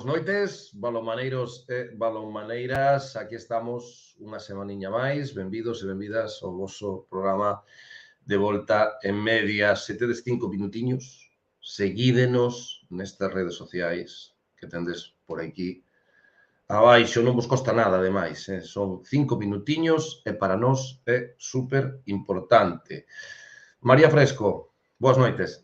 Boas noites, balonmaneiros e balonmaneiras. Aquí estamos unha semaniña máis. Benvidos e benvidas ao voso programa de volta en media. Se tedes 5 minutiños, seguídenos nestas redes sociais que tendes por aquí abaixo. Non vos costa nada, ademais. Son 5 minutiños e para nós é super importante. María Fresco, boas noites.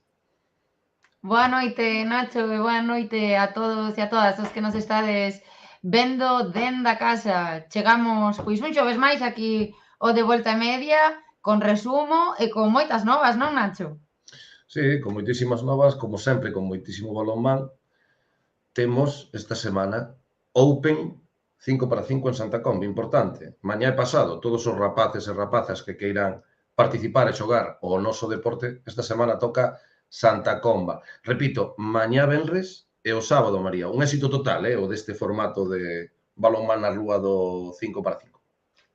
Boa noite, Nacho, e boa noite a todos e a todas os que nos estades vendo dende a casa. Chegamos, pois, un xoves máis aquí o de volta e media, con resumo e con moitas novas, non, Nacho? Sí, con moitísimas novas, como sempre, con moitísimo balonmán. Temos esta semana Open 5x5 en Santa Comba, importante. Mañá e pasado, todos os rapaces e rapazas que queiran participar e xogar o noso deporte, esta semana toca Santa Comba. Repito, mañá venres e o sábado, María. Un éxito total, o deste formato de balonmán na rúa do 5x5.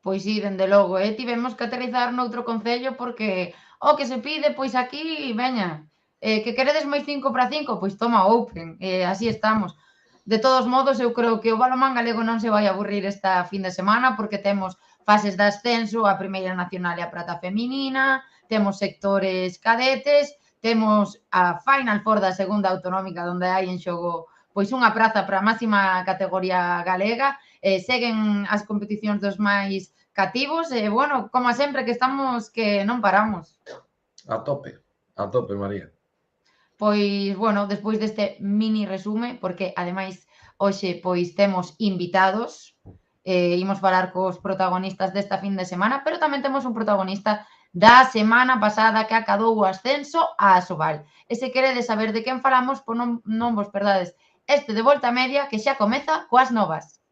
Pois sí, dende logo, tivemos que aterrizar noutro concello porque o que se pide, pois aquí, veña, que queredes máis 5x5, pois toma Open, así estamos. De todos modos, eu creo que o balonmán galego non se vai aburrir esta fin de semana porque temos fases de ascenso, a primeira nacional e a prata feminina, temos sectores cadetes, temos a Final Four da segunda autonómica onde hai en xogo pois unha praza para a máxima categoría galega, seguen as competicións dos máis cativos e, bueno, como sempre, que estamos que non paramos. A tope, María. Pois, bueno, despois deste mini resume, porque, ademais, hoxe, pois, temos invitados, imos falar cos protagonistas desta fin de semana, pero tamén temos un protagonista da semana pasada que acadou o ascenso a Asobal. E se queredes saber de quen falamos, pois non vos perdades este de volta a media que xa comeza coas novas.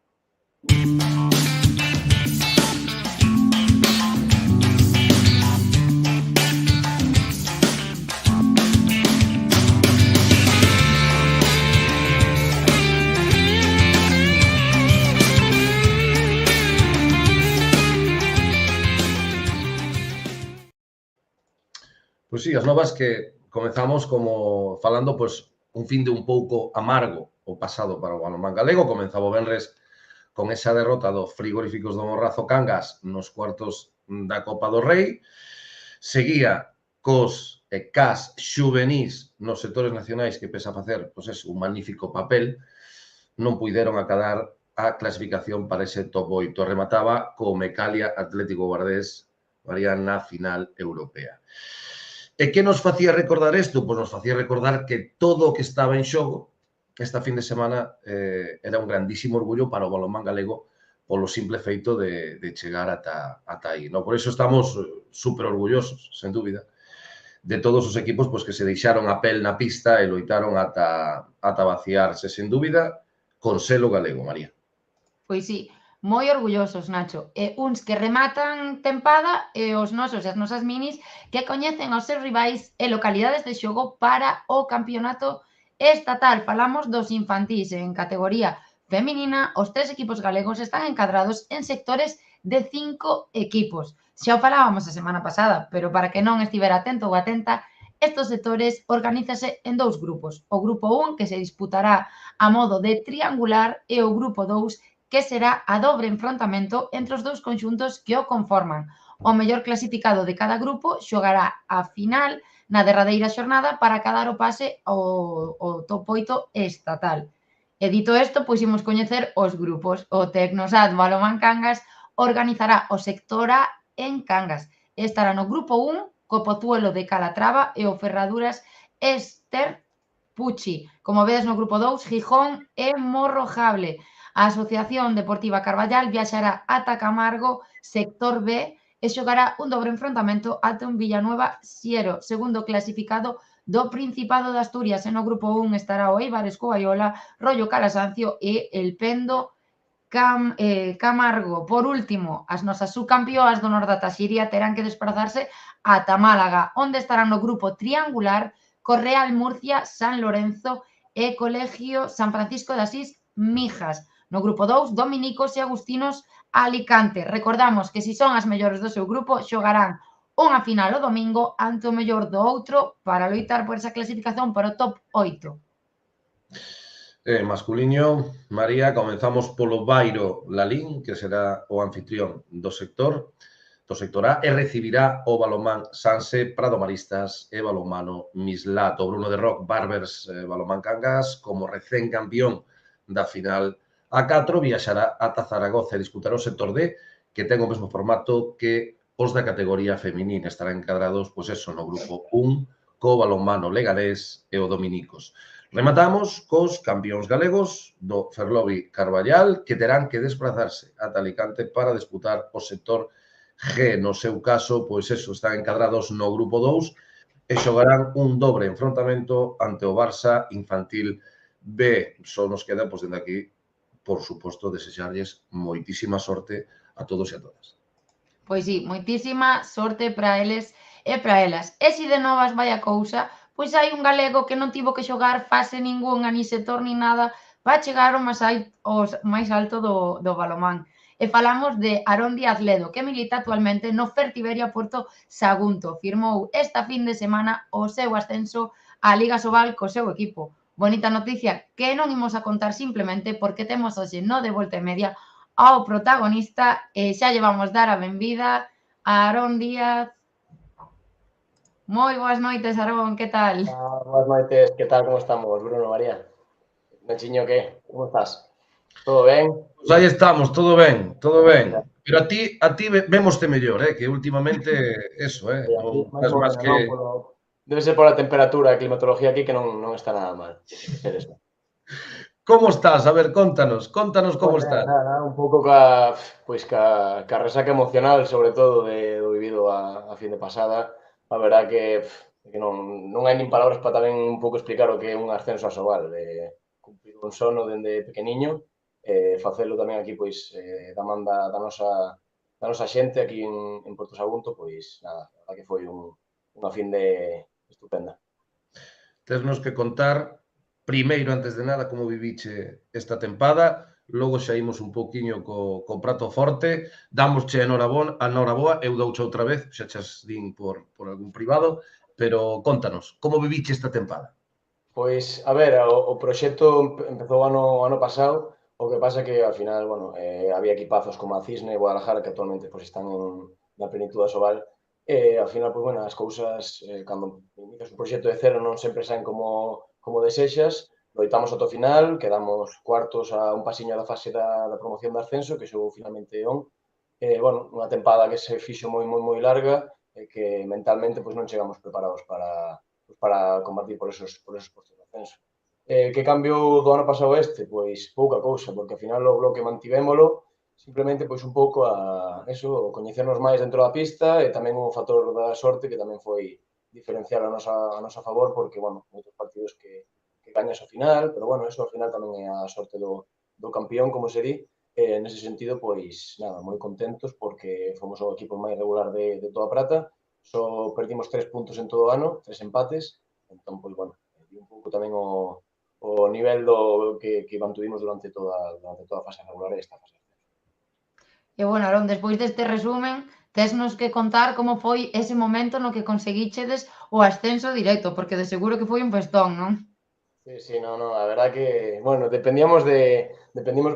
Pois sí, as novas que comezamos como falando, pois, un fin de un pouco amargo o pasado para o balonmán galego. Comenzaba o venres con esa derrota do Frigoríficos do Morrazo Cangas nos cuartos da Copa do Rei. Seguía cos CAS xuvenís nos sectores nacionais que pesa a facer, pois, un magnífico papel. Non puideron acadar a clasificación para ese top 8. Remataba co Mecalia Atlético Guardés, María, na final europea. E que nos facía recordar isto? Pois nos facía recordar que todo o que estaba en xogo esta fin de semana era un grandísimo orgullo para o balonmán galego polo simple feito de chegar ata aí. Por iso estamos super orgullosos, sen dúbida, de todos os equipos pois que se deixaron a pel na pista e loitaron ata vaciarse, sen dúbida, con selo galego, María. Pois sí, moi orgullosos, Nacho. Uns que rematan tempada e os nosos e as nosas minis que coñecen os seus rivais e localidades de xogo para o campeonato estatal. Falamos dos infantís en categoría feminina. Os 3 equipos galegos están encadrados en sectores de 5 equipos. Xa o falábamos a semana pasada, pero para que non estivera atento ou atenta, estes sectores organízase en 2 grupos. O grupo 1, que se disputará a modo de triangular, e o grupo 2, que será a dobre enfrontamento entre os 2 conxuntos que o conforman. O mellor clasificado de cada grupo xogará a final na derradeira xornada para acadar o pase ao top 8 estatal. E dito isto, pois imos coñecer os grupos. O Tecnosat Balonmán Cangas organizará o sector A en Cangas. Estará no grupo 1 co Pozuelo de Calatrava e o Ferraduras Ester Puchi. Como vedes no grupo 2, Gijón e Morrojable. A Asociación Deportiva Carballal viaxará ata Camargo, sector B, e xogará un dobre enfrontamento ante un Villanueva Siero, segundo clasificado do Principado de Asturias. E no grupo 1 estará o Eibar Escobaiola, Rollo Calasancio e el Pendo Camargo. Por último, as nosas subcampeoas do Norte da Taxiría terán que desplazarse ata Málaga, onde estarán no grupo triangular co Real Murcia, San Lorenzo e Colegio San Francisco de Asís Mijas. No grupo 2, Dominicos e Agustinos Alicante. Recordamos que se son as mellores do seu grupo, xogarán unha final o domingo ante o mellor do outro para loitar por esa clasificación para o top 8. Masculiño, María, comenzamos polo Bairo Lalín, que será o anfitrión do sector A, e recibirá o Balonmán Sanse Prado Maristas e Balonmano Mislato. Bruno de Rock Barbers Balonmán Cangas, como recén campeón da final A4, viaxará ata Zaragoza e disputará o sector D, que ten o mesmo formato que os da categoría feminina. Estarán encadrados, pois eso, no grupo 1, co Balonmano Leganés e o Dominicos. Rematamos cos campións galegos do Ferlovi Carballal, que terán que desplazarse ata Alicante para disputar o sector G. No seu caso, pois eso, están encadrados no grupo 2 e xogarán un dobre enfrontamento ante o Barça Infantil B. Só nos queda, pois, dende aquí, por suposto, desexarlles moitísima sorte a todos e a todas. Pois sí, moitísima sorte para eles e para elas. E se de novas vai a cousa, pois hai un galego que non tivo que xogar fase ningunha, ni sector, ni nada, para chegar ao máis alto do balomán. E falamos de Arón Díaz Ledo, que milita actualmente no Fertiberia Porto Sagunto. Firmou esta fin de semana o seu ascenso á Liga Sobal co seu equipo. Bonita noticia que non imos a contar simplemente porque temos hoxe no de Volta e Media ao protagonista e xa lle vamos dar a benvida a Arón Díaz. Moi boas noites, Arón, que tal? Buenas noites, que tal, como estamos, Bruno, María? Nachiño, que? Como estás? Todo ben? Pois aí estamos, todo ben, todo ben. Pero a ti vémoste mellor, que últimamente, eso, non Máis es máis morena, que... non? Debe ser pola temperatura, a climatología aquí que non está nada mal. Ser eso. Como estás? A ver, contanos como estás. Nada, un pouco ca resaca emocional, sobre todo, do vivido a fin de pasada. A verdad que non hai nin palabras para tamén un pouco explicar o que é un ascenso a Sobal. Cumprir un sono dende pequeniño, facelo tamén aquí, pois, da man da nosa xente aquí en Porto Sagunto, pois, nada, a verdad que foi unha fin de estupenda. Tesnos que contar, primeiro, antes de nada, como viviche esta tempada, logo xa imos un pouquiño co prato forte, damosche a noraboa, eu douche outra vez, xa chas din por algún privado, pero contanos, como viviche esta tempada? Pois, a ver, o proxecto empezou ano pasado, o que pasa que ao final, bueno, había equipazos como a Cisne e Guadalajara que actualmente pois, están na plenitude da Sobal, e ao final, pois, bueno, as cousas, cando inicias un proxecto de cero non sempre saen como desexas, loitamos ata o final, quedamos cuartos a un pasiño da fase da promoción de ascenso, que xogou finalmente on, bueno, unha tempada que se fixo moi larga, e que mentalmente pois, non chegamos preparados para combatir por esos postos de ascenso. Que cambiou do ano pasado este? Pois pouca cousa, porque ao final o bloque mantivémolo, simplemente pois un pouco a eso, coñecernos máis dentro da pista e tamén o factor da sorte que tamén foi diferencial a nosa favor, porque, bueno, moitos partidos que gañas ao final, pero, bueno, eso ao final tamén é a sorte do campeón, como se di, nese sentido, pois, nada, moi contentos porque fomos o equipo máis regular de toda a prata, só perdimos 3 puntos en todo o ano, 3 empates, entón, pois, bueno, un pouco tamén o nivel que mantuvimos durante toda a fase regular e esta fase. E bueno, Arón, despois deste resumen, tesnos que contar como foi ese momento no que conseguíchedes o ascenso directo, porque de seguro que foi un festón, non? Sí, no, a verdad que, bueno, dependíamos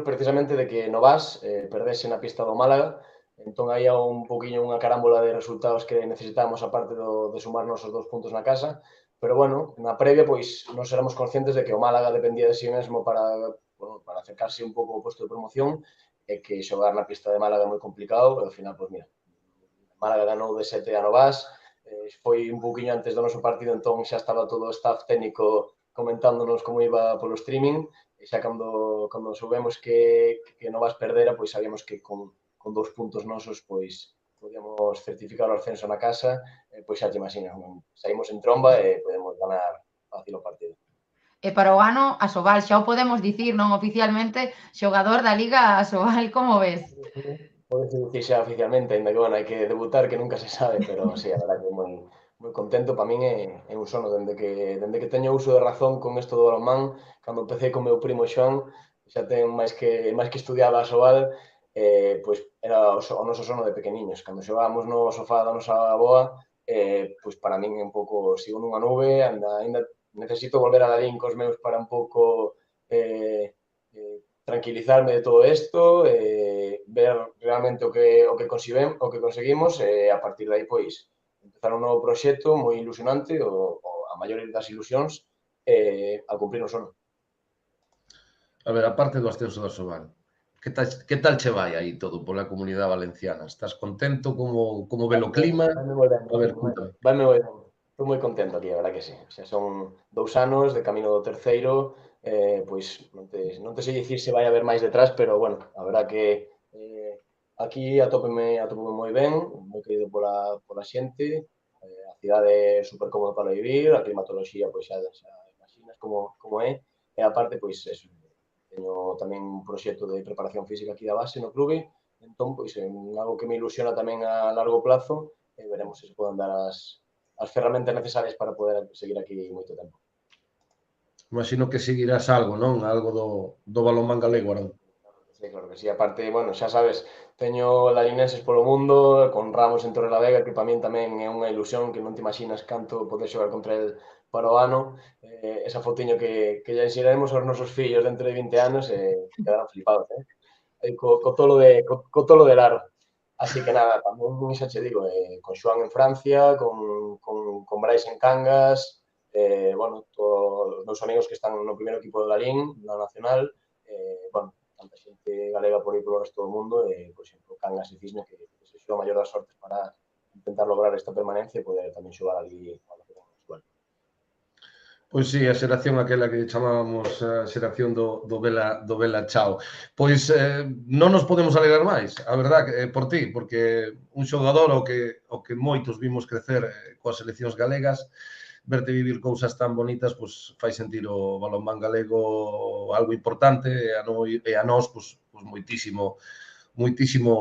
precisamente de que Novas perdese na pista do Málaga, entón aí un poquinho unha carámbola de resultados que necesitábamos aparte de sumarnos os 2 puntos na casa, pero bueno, na previa pois nos éramos conscientes de que o Málaga dependía de si mesmo para acercarse un pouco ao posto de promoción e que xogar na pista de Málaga é moi complicado e ao final, pois mira, Málaga ganou de 7 a Novas, foi un pouquinho antes do noso partido, entón xa estaba todo o staff técnico comentándonos como iba polo streaming, e xa cando soubemos que Novas perdera, pois sabíamos que con 2 puntos nosos, pois podíamos certificar o ascenso na casa, pois xa te imaginas, saímos en tromba e podemos ganar fácil o partido. E para o ano, a Sobal, xa o podemos dicir, non oficialmente, xogador da Liga Sobal, como ves? Pode dicir xa oficialmente, ainda que, bueno, hai que debutar, que nunca se sabe, pero sí, a verdad que moi contento, para min é un sono, dende que teño uso de razón con isto do balonmán, cando empecé con meu primo Xoan, xa ten máis que estudiaba a Sobal, pois era o noso sono de pequeniños, cando xogábamos no sofá da nosa aboa, pois para min é un pouco, sigo nunha nube, ainda necesito volver a Lalín cos meus para un pouco tranquilizarme de todo isto, ver realmente o que conseguimos e a partir de aí, pois, empezar un novo proxecto moi ilusionante, a maior das ilusións, a cumprir o sono. A ver, aparte do ascenso do Asobal, que tal che vai aí todo pola comunidade valenciana? Estás contento? Como ve o clima? Vaime moi ben, A ver, cuéntame. vaime moi ben. Estou moi contento aquí, a verdad que sí. O sea, son 2 anos de camino do terceiro, pois non te sei dicir se vai haber máis detrás, pero bueno, a verdad que aquí atópome moi ben, moi querido pola xente, a cidade é super cómoda para vivir, a climatoloxía pois xa imaginas como é, e aparte pois eso, teño tamén un proxecto de preparación física aquí da base no clube, entón pois é algo que me ilusiona tamén a largo plazo e veremos se poden dar as ferramentas necesarias para poder seguir aquí moito tempo. Imagino que seguirás algo, non? Algo do balonmán galego, Arón. Sí, claro que sí. Aparte, bueno, xa sabes, teño lalinenses polo mundo, con Ramos en Torrelavega, que para min tamén é unha ilusión, que non te imaginas canto poder xogar contra el para o ano. Esa fotiño que ya ensinaremos aos nosos fillos dentro de 20 anos quedaron flipados, co tolo de Laro. Así que nada, tamén xa che digo, con Xoán en Francia, con Brais en Cangas, bueno, todos os meus amigos que están no primeiro equipo de Lalín, na Nacional, bueno, tanta xente galega por aí polo resto do mundo, por exemplo, Cangas e Cisne, que se xo a maior das sortes para intentar lograr esta permanencia e poder tamén xogar ali a Nacional. Pois sí, a xeración aquela que chamábamos a xeración do Bela Chao. Pois non nos podemos alegrar máis, a verdade, por ti, porque un xogador o que moitos vimos crecer coas seleccións galegas, verte vivir cousas tan bonitas, pois fai sentir o balonmán galego algo importante e a nós, pois moitísimo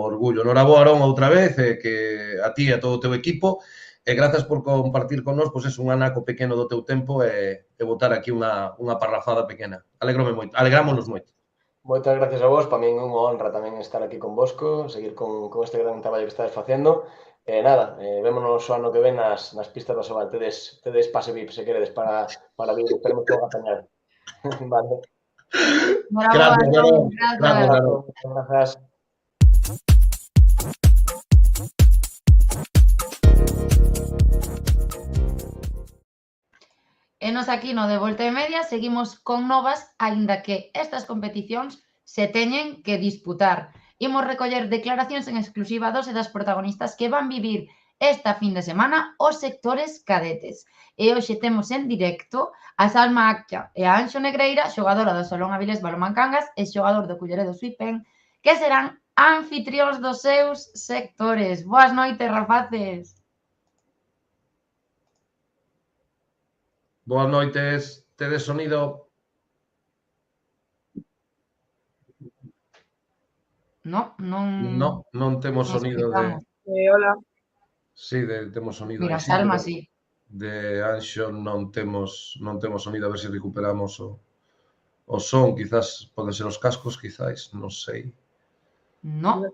orgullo. Noraboa, Arón, outra vez, que a ti e a todo o teu equipo, e grazas por compartir con nós, pois é un anaco pequeno do teu tempo e botar aquí unha parrafada pequena. Alegrámonos moito. Moitas gracias a vos, para min é unha honra tamén estar aquí convosco, seguir con este gran traballo que estades facendo. Nada, vémonos o ano que ven nas pistas do Asobal. Tedes pase VIP, se queredes, para vir, esperemos que o gañar. Vale. Gracias, Arón. Grazas. E nos aquí no De Volta e Media seguimos con novas, aínda que estas competicións se teñen que disputar. Imos recoller declaracións en exclusiva dos e das protagonistas que van vivir esta fin de semana os sectores cadetes. E hoxe temos en directo a Salma Acha e a Anxo Negreira, xogadora do Salón Avilés Balonmán Cangas e xogador do Culleredo Suipén, que serán anfitrións dos seus sectores. Boas noites, rapaces. Boas noites, tedes sonido? Non temos sonido de... Hola. Sí, temos sonido. Mira, Salma, sí. De Anxo non temos sonido, a ver se recuperamos o son, quizás poden ser os cascos, quizás, non sei. No.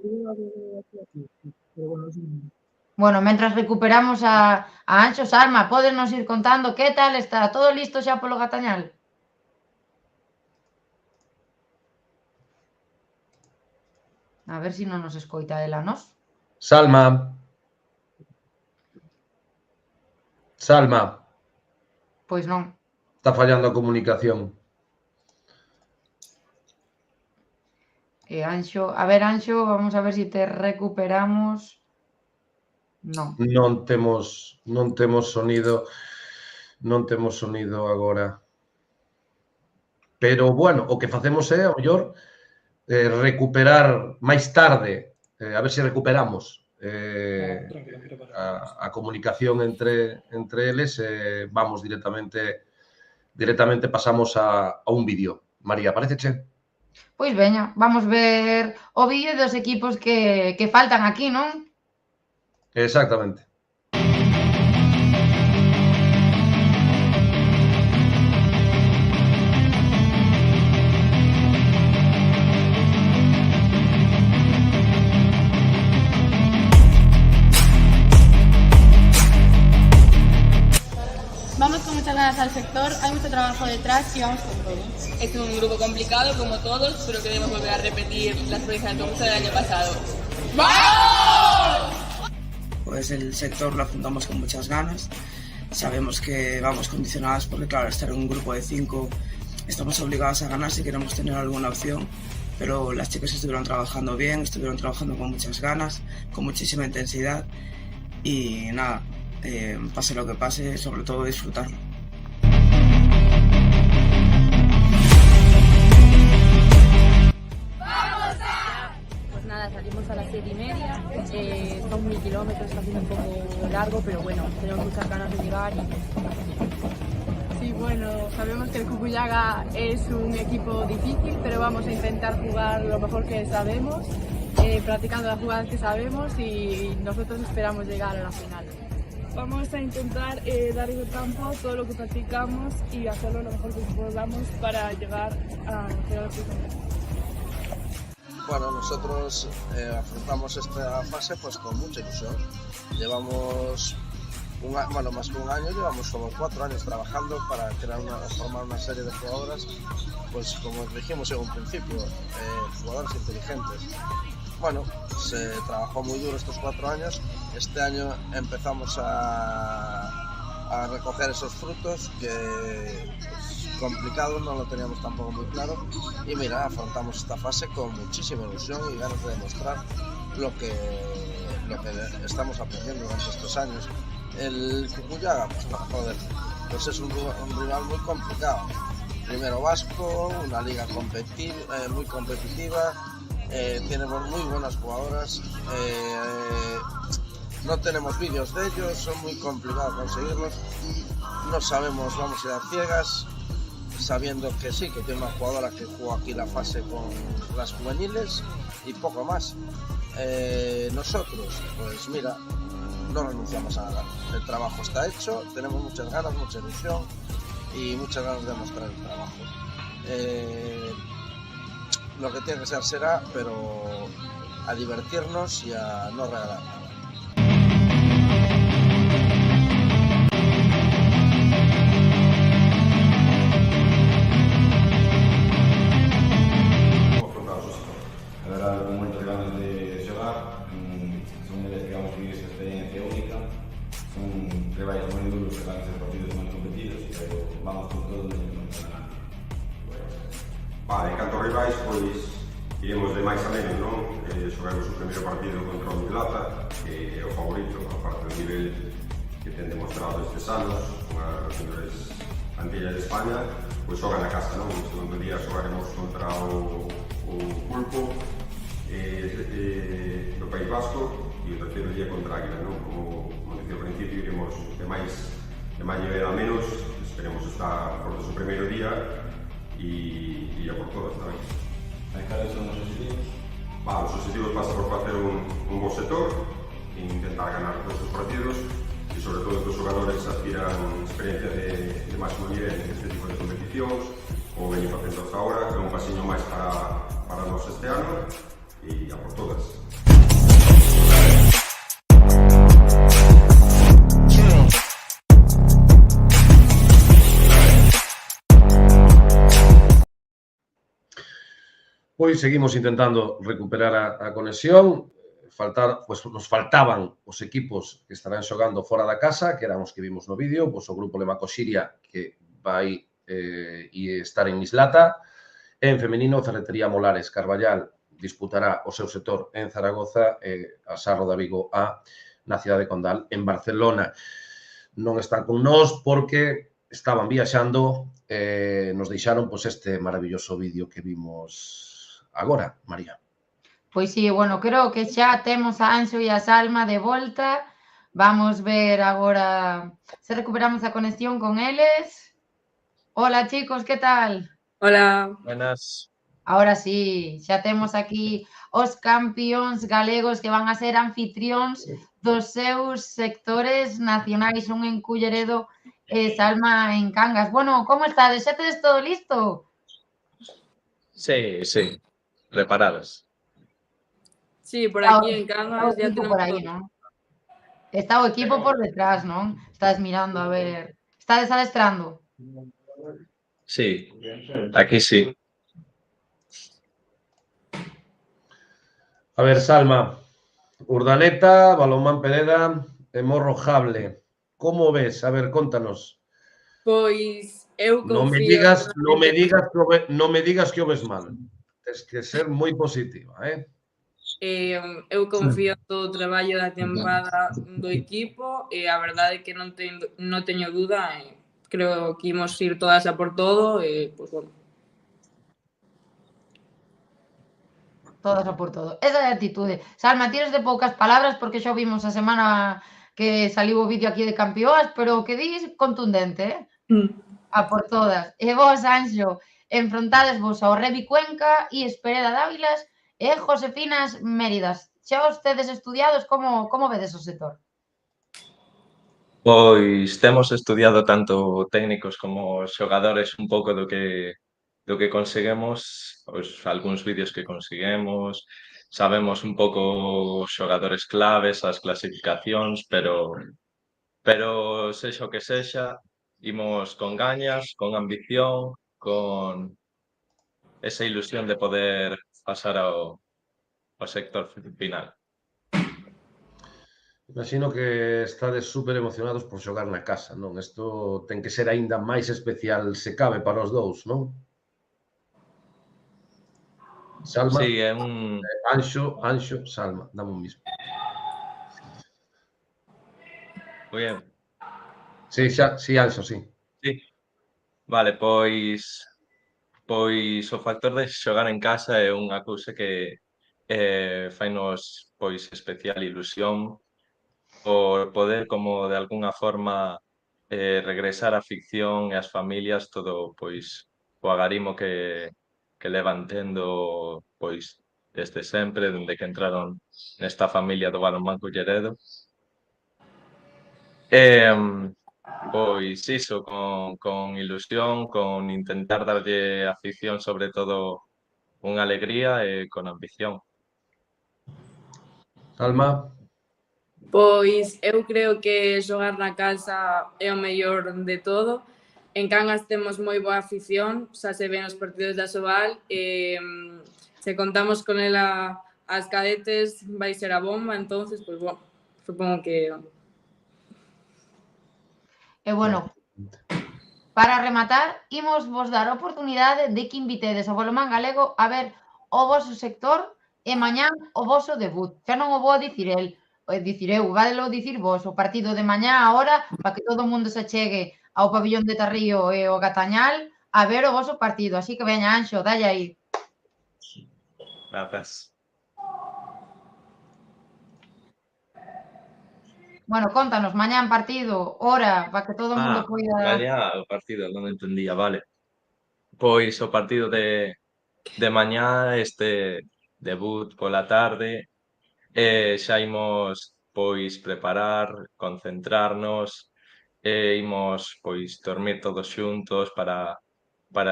Bueno, mentras recuperamos a Anxo, Salma, podenos ir contando que tal está? Todo listo xa polo Gatañal? A ver se non nos escoita ela, nos. Salma. Pois non. Está fallando a comunicación. E Anxo, a ver, Anxo, vamos a ver se te recuperamos. Non. Non temos sonido agora. Pero, bueno, o que facemos é, ao mellor, recuperar máis tarde, a ver se recuperamos a comunicación entre eles e vamos directamente pasamos a un vídeo. María, paréceche? Pois veña, vamos ver o vídeo dos equipos que faltan aquí, non? Exactamente. Vamos con muchas ganas al sector, hay mucho trabajo detrás y vamos con todo. Es un grupo complicado como todos, pero queremos volver a repetir la experiencia del concurso del año pasado. ¡Vamos! Pues el sector lo afrontamos con muchas ganas. Sabemos que vamos condicionadas porque, claro, estar en un grupo de 5 estamos obligadas a ganar si queremos tener alguna opción, pero las chicas estuvieron trabajando bien, estuvieron trabajando con muchas ganas, con muchísima intensidad y nada, pase lo que pase, sobre todo disfrutarlo. Pues nada, salimos a las 7:30, son 1000 kilómetros, está siendo un poco largo, pero bueno, tenemos muchas ganas de llegar Sí, bueno, sabemos que el Cucuyaga es un equipo difícil, pero vamos a intentar jugar lo mejor que sabemos, practicando las jugadas que sabemos y nosotros esperamos llegar a la final. Vamos a intentar dar en el campo todo lo que practicamos y hacerlo lo mejor que podamos para llegar a la final. Bueno, nosotros afrontamos esta fase pues con mucha ilusión. Llevamos más que un año, llevamos como 4 años trabajando para formar una serie de jugadoras, pues como dijimos en un principio, jugadoras inteligentes. Bueno, se trabajó muy duro estos 4 años. Este año empezamos a recoger esos frutos que pues, complicados, no lo teníamos tampoco muy claro. Y mira, afrontamos esta fase con muchísima ilusión y ganas de demostrar lo que estamos aprendiendo durante estos años. El Cucuyaga, pues es un rival muy complicado. Primero vasco, una liga muy competitiva. Tenemos muy buenas jugadoras, no tenemos vídeos de ellos, son muy complicados conseguirlos, no sabemos, vamos a ir a ciegas, sabiendo que sí, que tiene una jugadora que jugó aquí la fase con las juveniles y poco más. Nosotros, pues mira, no renunciamos a nada, el trabajo está hecho, tenemos muchas ganas, mucha ilusión y muchas ganas de mostrar el trabajo. Lo que tiene que ser será, pero a divertirnos y a no regalar nada. A verdade, con moitas ganas de xogar, son eles que vamos vivir esa experiencia única, son rivais moi duros que van a ser partidos moi competidos, pero vamos con todo no se ganar. Vale, en canto a rivais, pois iremos de máis a menos, non? Xogaremos o primeiro partido contra o Plata, que é o favorito, a parte do nivel que ten demostrado estes anos, unha das mellores plantillas de España, pois xoga na casa, non? O segundo día xogaremos contra o Pulpo do País Vasco e o terceiro día contra Águila, non? Como dicía ao principio, iremos de máis nivel a menos, esperemos estar fortes o primeiro día e a por todas tamén. Cales son os objetivos? Os objetivos pasa por facer un bo sector e intentar ganar todos os partidos e sobre todo que os xogadores adquiran experiencia de máximo nivel en este tipo de competicións, como veño facendo hasta ahora, que é un pasiño máis para nós este ano e a por todas. Pois seguimos intentando recuperar a conexión. Nos faltaban os equipos que estarán xogando fora da casa, que eran os que vimos no vídeo, pois o grupo Lemaco Xiria, que vai estar en Mislata, e en femenino Ferretería Molares Carballal disputará o seu sector en Zaragoza e a Sarro da Vigo na cidade de Condal, en Barcelona. Non están con nós porque estaban viaxando e nos deixaron este maravilloso vídeo que vimos agora, María. Pois sí, bueno, creo que xa temos a Anxo e a Salma de volta. Vamos ver agora se recuperamos a conexión con eles. Hola, chicos, que tal? Hola. Buenas. Ahora sí, xa temos aquí os campións galegos que van a ser anfitrións dos seus sectores nacionais, un en Culleredo e Salma en Cangas. Bueno, como estades? Xa tedes todo listo? Sí, preparadas. Sí, por aquí en Cangas ya tenemos por aí, non? Está o equipo por detrás, non? Estás mirando a ver... Estades adestrando? Sí, aquí sí. A ver, Salma, Urdaneta, Balonmán Pereda e Morro Jable. Como ves? A ver, contanos. Pois eu Non me confío digas, realmente non me digas que o ves mal. Tens que ser moi positiva, eu confío en todo o traballo da tempada do equipo e a verdade é que non teño duda e creo que imos ir todas a por todo e, pois, bueno. Todas a por todo. Esa é a actitude. Salma, tires de poucas palabras porque xa vimos a semana que saliu o vídeo aquí de campeoas, pero o que dis contundente, A por todas. E vos, Anxo, enfrontades vos ao Revi Cuenca, Ies Pereda Dávilas e Josefinas Méridas. Xa os tedes estudiados, como vedes o sector? Pois temos estudiado tanto técnicos como xogadores un pouco do que conseguimos, pois algúns vídeos que conseguimos, sabemos un pouco os xogadores claves, as clasificacións, pero sexa o que sexa, imos con gañas, con ambición, con esa ilusión de poder pasar ao sector final. Imagino que estades super emocionados por xogar na casa, non? Isto ten que ser aínda máis especial se cabe para os dous, non? Salma, Sí, é un... Anxo, Salma, dame un mismo. Moi ben. Sí, xa, sí, Anxo, sí. Sí. Vale, pois o factor de xogar en casa é unha cousa que fainos pois especial ilusión por poder como de algunha forma regresar á ficción e ás familias todo pois o agarimo que levan tendo pois desde sempre, dende que entraron nesta familia do balonmán Culleredo. Pois iso, con ilusión, con intentar darlle á afición sobre todo unha alegría e con ambición. Salma? Pois eu creo que xogar na casa é o mellor de todo. En Cangas temos moi boa afición, xa se ven os partidos da Sobal e se contamos con ela as cadetes vai ser a bomba, entonces, pois, bueno, supongo que... E bueno, para rematar, imos vos dar a oportunidade de que invitedes ao balonmán galego a ver o voso sector e mañán o voso debut. Xa non o vou dicir el, dicir eu, vadelo dicir vos, o partido de mañá agora, para que todo o mundo se chegue ao pabillón de Tarrío e ao Gatañal a ver o voso partido. Así que veña, Anxo, dalle aí. Grazas. Bueno, contanos, mañán partido, hora, para que todo o mundo poida... Mañá o partido, non entendía, vale. Pois o partido de mañá, este debut pola tarde, xa imos pois preparar, concentrarnos, imos pois dormir todos xuntos para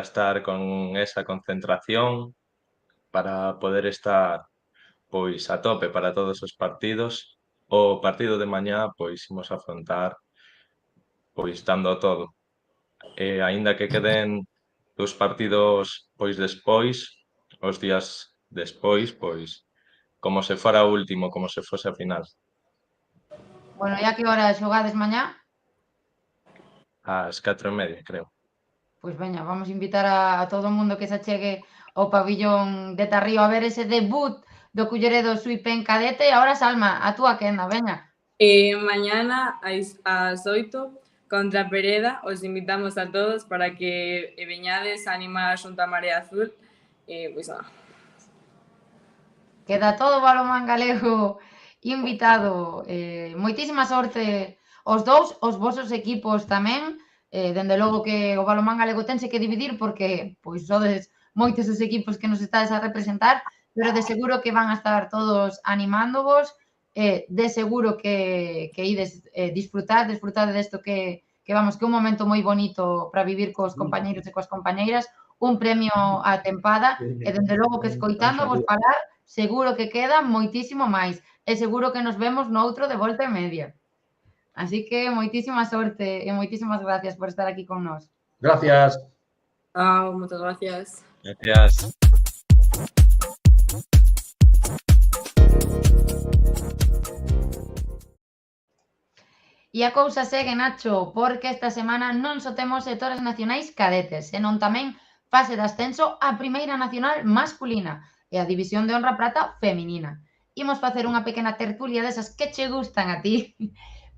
estar con esa concentración, para poder estar pois a tope para todos os partidos. O partido de mañá pois imos afrontar pois dando todo. Aínda que queden dos partidos pois despois, os días despois, pois como se fora o último, como se fose a final. Bueno, e a que hora xogades mañá? Ás 4:30, creo. Pois veña, vamos invitar a todo o mundo que se achegue ao pabillón de Tarrío a ver ese debut do Culleredo Suipen cadete. E agora, Salma, a túa quenda, veña. Mañana ás 8 contra Pereda, os invitamos a todos para que veñades a animar xunto a Marea Azul. Pois nada. Queda todo o balonmán galego invitado. Moitísima sorte os dous, os vosos equipos tamén. Dende logo que o balonmán galego tense que dividir porque pois sodes moitos os equipos que nos estades a representar, pero de seguro que van a estar todos animándovos, de seguro que ides disfrutar desto que vamos, que é un momento moi bonito para vivir cos compañeiros e coas compañeiras, un premio á tempada, e dende logo que escoitándovos falar, seguro que queda moitísimo máis, e seguro que nos vemos noutro de volta e media. Así que moitísima sorte e moitísimas gracias por estar aquí con nós. Gracias. Muchas gracias. Gracias. E a cousa segue, Nacho, porque esta semana non só temos sectores nacionais cadetes, senón tamén fase de ascenso a Primeira Nacional masculina e a División de Honra Prata feminina. Imos facer unha pequena tertulia desas que che gustan a ti,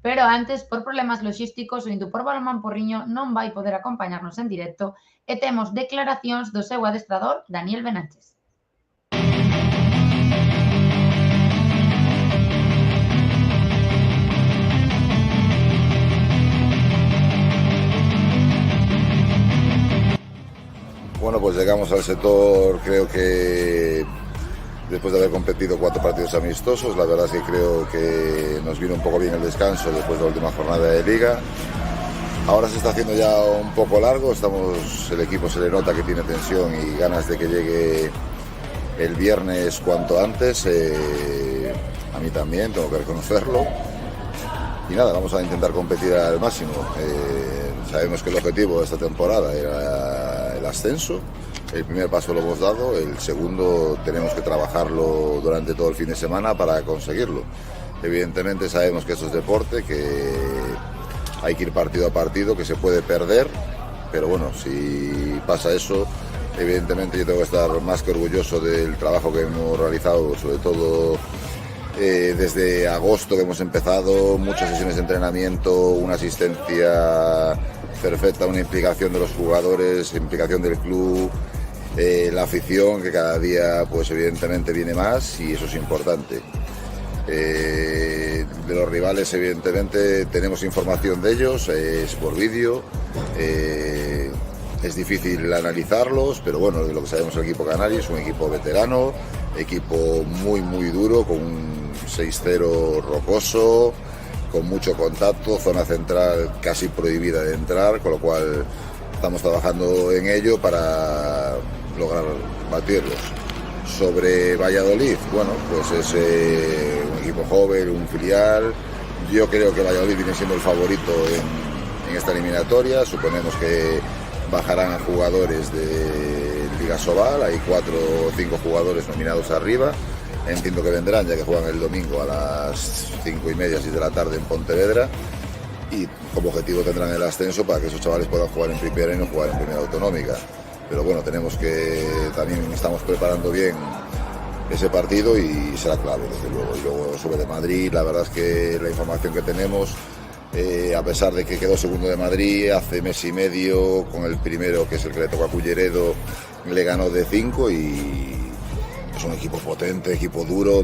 pero antes, por problemas logísticos, o Indupor Balonmán Porriño non vai poder acompañarnos en directo e temos declaracións do seu adestrador Daniel Benaches. Bueno, pues llegamos al sector, creo que después de haber competido 4 partidos amistosos, la verdad es que creo que nos vino un poco bien el descanso después de la última jornada de liga. Ahora se está haciendo ya un poco largo, el equipo se le nota que tiene tensión y ganas de que llegue el viernes cuanto antes. A mí también, tengo que reconocerlo. Y nada, vamos a intentar competir al máximo. Sabemos que el objetivo de esta temporada era el ascenso. El primer paso lo hemos dado, el segundo tenemos que trabajarlo durante todo el fin de semana para conseguirlo. Evidentemente sabemos que esto es deporte, que hay que ir partido a partido, que se puede perder, pero bueno, si pasa eso, evidentemente yo tengo que estar más que orgulloso del trabajo que hemos realizado, sobre todo desde agosto que hemos empezado, muchas sesiones de entrenamiento, una asistencia perfecta, una implicación de los jugadores, implicación del club, la afición que cada día pues evidentemente viene más y eso es importante. De los rivales evidentemente tenemos información de ellos, es por vídeo, es difícil analizarlos, pero bueno, de lo que sabemos el equipo canario es un equipo veterano, equipo muy duro, con un 6-0 rocoso, con mucho contacto, zona central casi prohibida de entrar, con lo cual estamos trabajando en ello para lograr batirlos. Sobre Valladolid, bueno, pues es un equipo joven, un filial. Yo creo que Valladolid viene siendo el favorito en esta eliminatoria. Suponemos que bajarán a jugadores de Liga Sobal, hay 4 o 5 jugadores nominados arriba. Entiendo que vendrán, ya que juegan el domingo a las 5:30, 6 de la tarde en Pontevedra. Y como objetivo tendrán el ascenso para que esos chavales puedan jugar en primera y no jugar en primera autonómica. Pero bueno, también estamos preparando bien ese partido y será clave, desde luego. Y luego sobre de Madrid, la verdad es que la información que tenemos, a pesar de que quedó segundo de Madrid hace mes y medio, con el primero, que es el que le tocó a Culleredo, le ganó de 5 y es un equipo potente, equipo duro,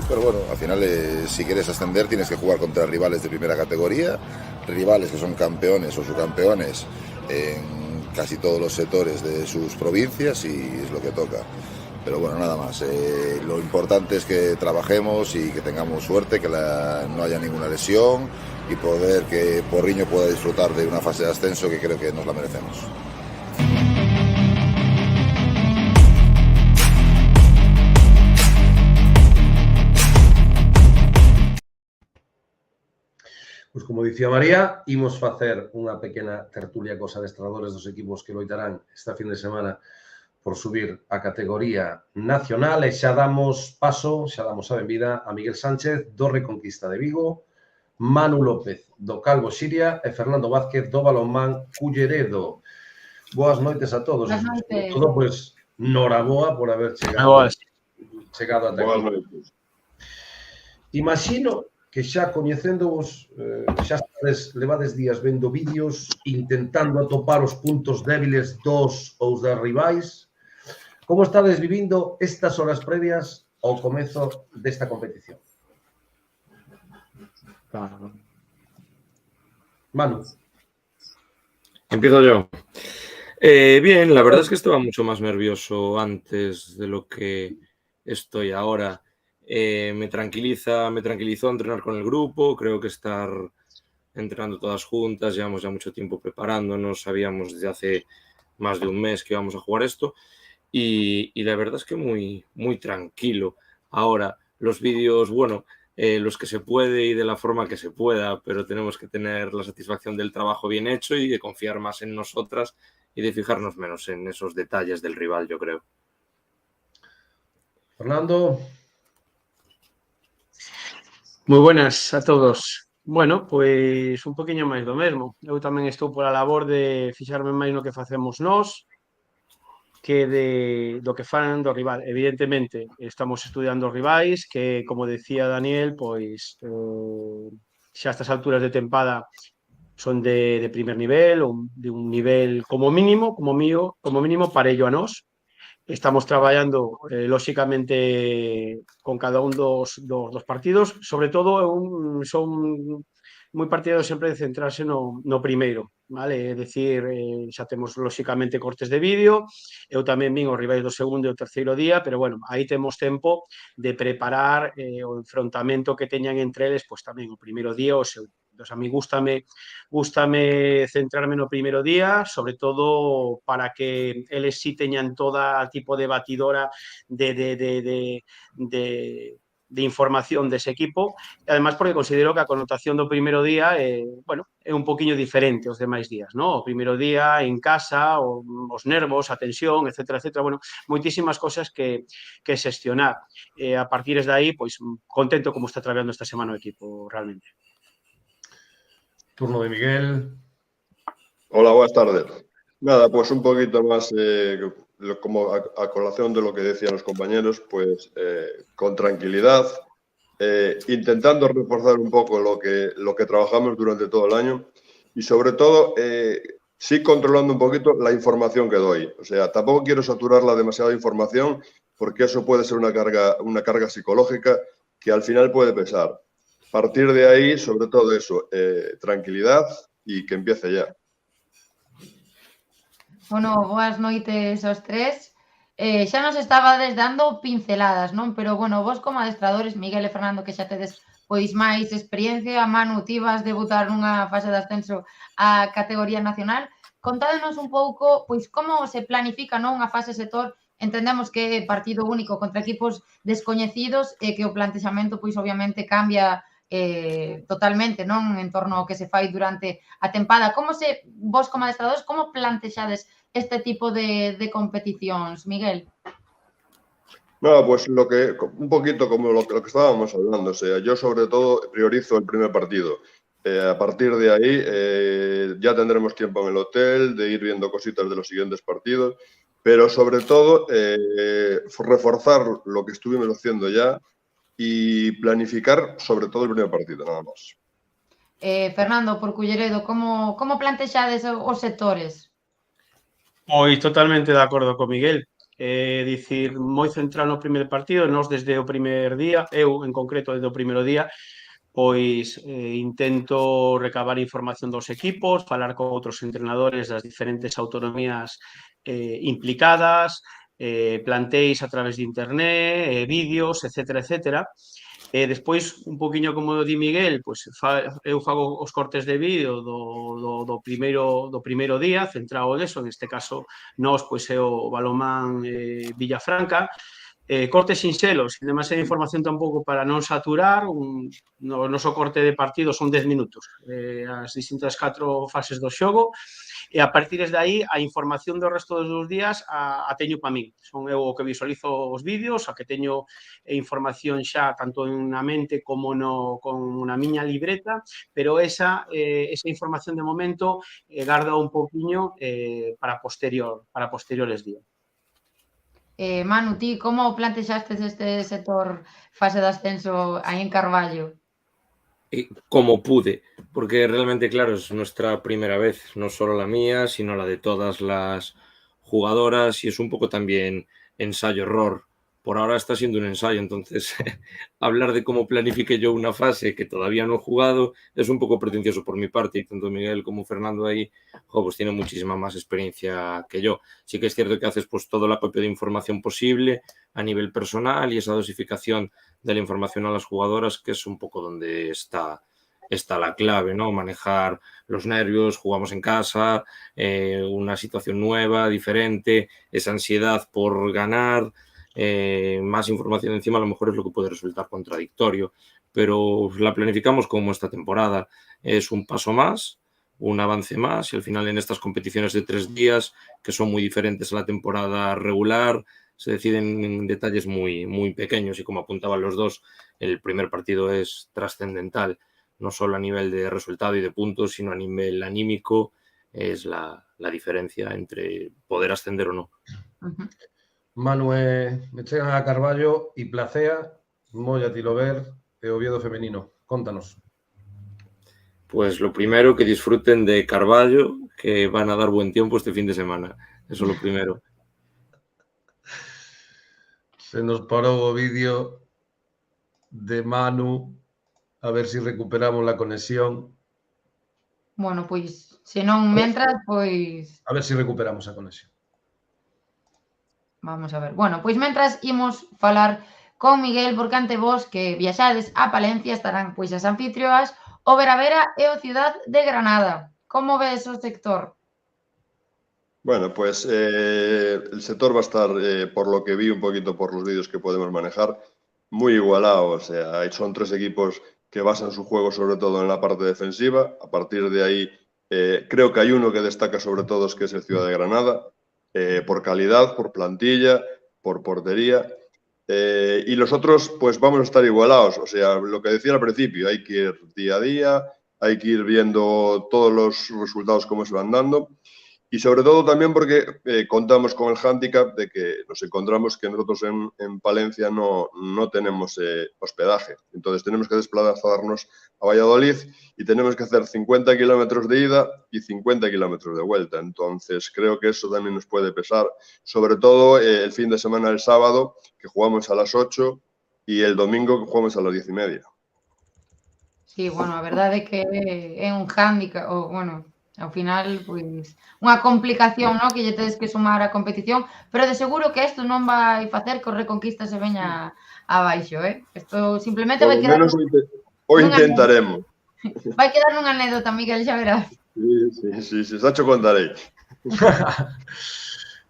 pero bueno, al final si quieres ascender tienes que jugar contra rivales de primera categoría, rivales que son campeones o subcampeones en casi todos los sectores de sus provincias y es lo que toca. Pero bueno, nada más. Lo importante es que trabajemos y que tengamos suerte, que no haya ninguna lesión y poder que Porriño pueda disfrutar de una fase de ascenso que creo que nos la merecemos. Pois como dicía María, imos facer unha pequena tertulia cos adestradores dos equipos que loitarán esta fin de semana por subir a categoría nacional e xa damos a benvida a Miguel Sánchez do Reconquista de Vigo, Manu López do Calvo Xiria e Fernando Vázquez do Balonmán Culleredo. Boas noites a todos. Boas noites. Todo, pois, noraboa por haber chegado ata aquí. Imagino que xa coñecéndovos, xa levades días vendo vídeos, intentando atopar os puntos débiles dos ou das rivais. Como estades vivindo estas horas previas ao comezo desta competición? Manu. Empiezo yo. Bien, la verdad es que estaba mucho más nervioso antes de lo que estoy ahora. Me tranquilizó entrenar con el grupo, creo que estar entrenando todas juntas, llevamos ya mucho tiempo preparándonos, sabíamos desde hace más de un mes que íbamos a jugar esto y la verdad es que muy tranquilo. Ahora, los vídeos, bueno, los que se puede y de la forma que se pueda, pero tenemos que tener la satisfacción del trabajo bien hecho y de confiar más en nosotras y de fijarnos menos en esos detalles del rival, yo creo. Fernando. Moi buenas a todos. Bueno, pois un poquinho máis do mesmo. Eu tamén estou pola labor de fixarme máis no que facemos nós que do que fan do rival. Evidentemente, estamos estudiando os rivais que, como decía Daniel, pois xa a estas alturas de tempada son de primer nivel ou de un nivel como mínimo parello a nós. Estamos traballando, lóxicamente, con cada un dos partidos. Sobre todo, son moi partidario sempre de centrarse no primeiro, vale? É dicir, xa temos, lóxicamente, cortes de vídeo. Eu tamén vin os rivais do segundo e o terceiro día, pero, bueno, aí temos tempo de preparar o enfrontamento que teñan entre eles, pois tamén o primeiro día o segundo. A mí gústame centrarme no primeiro día, sobre todo para que eles sí teñan toda tipo de batidora de información dese equipo, e además porque considero que a connotación do primeiro día é un poquinho diferente aos demais días, non? O primeiro día en casa, os nervos, a tensión, etcétera, etcétera, bueno, moitísimas cosas que xestionar. A partir de aí, pois, contento como está traballando esta semana o equipo, realmente. Turno de Miguel. Hola, buenas tardes. Nada, pues un poquito más como a colación de lo que decían los compañeros, pues con tranquilidad, intentando reforzar un poco lo que trabajamos durante todo el año y sobre todo sí controlando un poquito la información que doy. O sea, tampoco quiero saturarla demasiada información porque eso puede ser una carga psicológica que al final puede pesar. Partir de aí, sobre todo eso, tranquilidad y que empiece ya. Bueno, boas noites aos tres. Xa nos estabades dando pinceladas, non? Pero, bueno, vos como adestradores, Miguel e Fernando, que xa tedes pois máis experiencia, Manu, ti vas debutar nunha fase de ascenso á categoría nacional. Contádenos un pouco, pois, como se planifica, non, unha fase sector. Entendemos que é partido único contra equipos descoñecidos e que o plantexamento, pois, obviamente, cambia totalmente, non? En torno ao que se fai durante a tempada. Vos como adestradores, como plantexades este tipo de competicións, Miguel? No, pues un poquito como lo que estábamos hablando, o sea, yo sobre todo priorizo el primer partido. A partir de ahí ya tendremos tiempo en el hotel, de ir viendo cositas de los siguientes partidos, pero sobre todo reforzar lo que estuvimos haciendo ya y planificar sobre todo el primer partido, nada más. Fernando, por Culleredo, como plantexades os sectores? Pois totalmente de acordo con Miguel. Dicir, moi central no primer partido, nós desde o primer día, eu en concreto desde o primeiro día, pois intento recabar información dos equipos, falar con outros entrenadores das diferentes autonomías implicadas, plantéis a través de internet, vídeos, etcétera, etcétera. Despois, un poquinho como di Miguel, pois eu fago os cortes de vídeo do primeiro día, centrado neso, neste caso, nós, pois é o Balonmán Villafranca, cortes sinxelos, sin demasiada información tampouco para non saturar. No noso corte de partido son 10 minutos, as distintas 4 fases do xogo, e a partir de aí a información do resto dos días a teño para min. Son eu o que visualizo os vídeos, a que teño información xa tanto na mente como na miña libreta, pero esa información de momento garda un poquinho para posteriores días. Manu, ti, como plantexastes este sector fase de ascenso aí en Carballo? Como pude, porque realmente, claro, es nuestra primera vez, no solo la mía, sino la de todas las jugadoras y es un poco también ensayo-error. Por ahora está siendo un ensayo, entonces hablar de cómo planifique yo una fase que todavía no he jugado es un poco pretencioso por mi parte y tanto Miguel como Fernando ahí pues tienen muchísima más experiencia que yo. Sí que es cierto que haces pues todo el acopio de información posible a nivel personal y esa dosificación de la información a las jugadoras, que es un poco donde está la clave, ¿no? Manejar los nervios, jugamos en casa, una situación nueva, diferente, esa ansiedad por ganar, más información encima a lo mejor es lo que puede resultar contradictorio, pero la planificamos como esta temporada. Es un paso más, un avance más, y al final en estas competiciones de 3 días, que son muy diferentes a la temporada regular, se deciden en detalles muy, muy pequeños, y como apuntaban los dos, el primer partido es trascendental, no solo a nivel de resultado y de puntos, sino a nivel anímico. Es la diferencia entre poder ascender o no. Manu, me chegan a Carballo e Placea, Molla Tilover e Oviedo femenino. Contanos. Pues lo primero, que disfruten de Carballo, que van a dar buen tiempo este fin de semana. Eso es lo primero. Se nos parou o vídeo de Manu, a ver si recuperamos la conexión. Bueno, pois, se non mentras, pois... A ver si recuperamos a conexión. Vamos a ver. Bueno, pois mentras imos falar con Miguel, porque ante vos que viaxades a Palencia estarán pois as anfitrioas o Veravera e o Ciudad de Granada. Como ves o sector? Bueno, pues el sector va a estar, por lo que vi un poquito por los vídeos que podemos manejar, muy igualado. O sea, son 3 equipos que basan su juego sobre todo en la parte defensiva. A partir de ahí, creo que hay uno que destaca sobre todo, que es el Ciudad de Granada, por calidad, por plantilla, por portería. Y los otros, pues vamos a estar igualados. O sea, lo que decía al principio, hay que ir día a día, hay que ir viendo todos los resultados cómo se van dando. Y sobre todo también porque contamos con el hándicap de que nos encontramos que nosotros en Palencia no tenemos hospedaje. Entonces tenemos que desplazarnos a Valladolid y tenemos que hacer 50 kilómetros de ida y 50 kilómetros de vuelta. Entonces creo que eso también nos puede pesar. Sobre todo el fin de semana, el sábado, que jugamos a las 8, y el domingo, que jugamos a las 10:30. Sí, bueno, a verdade é que é un hándicap, ou, bueno, ao final, pois, unha complicación, no? Que lle tedes que sumar a competición, pero de seguro que isto non vai facer que o Reconquista se veña abaixo, Isto simplemente vai quedar... O intentaremos. Vai quedar nunha anécdota, Miguel, xa verás. Sí, xa cho contarei.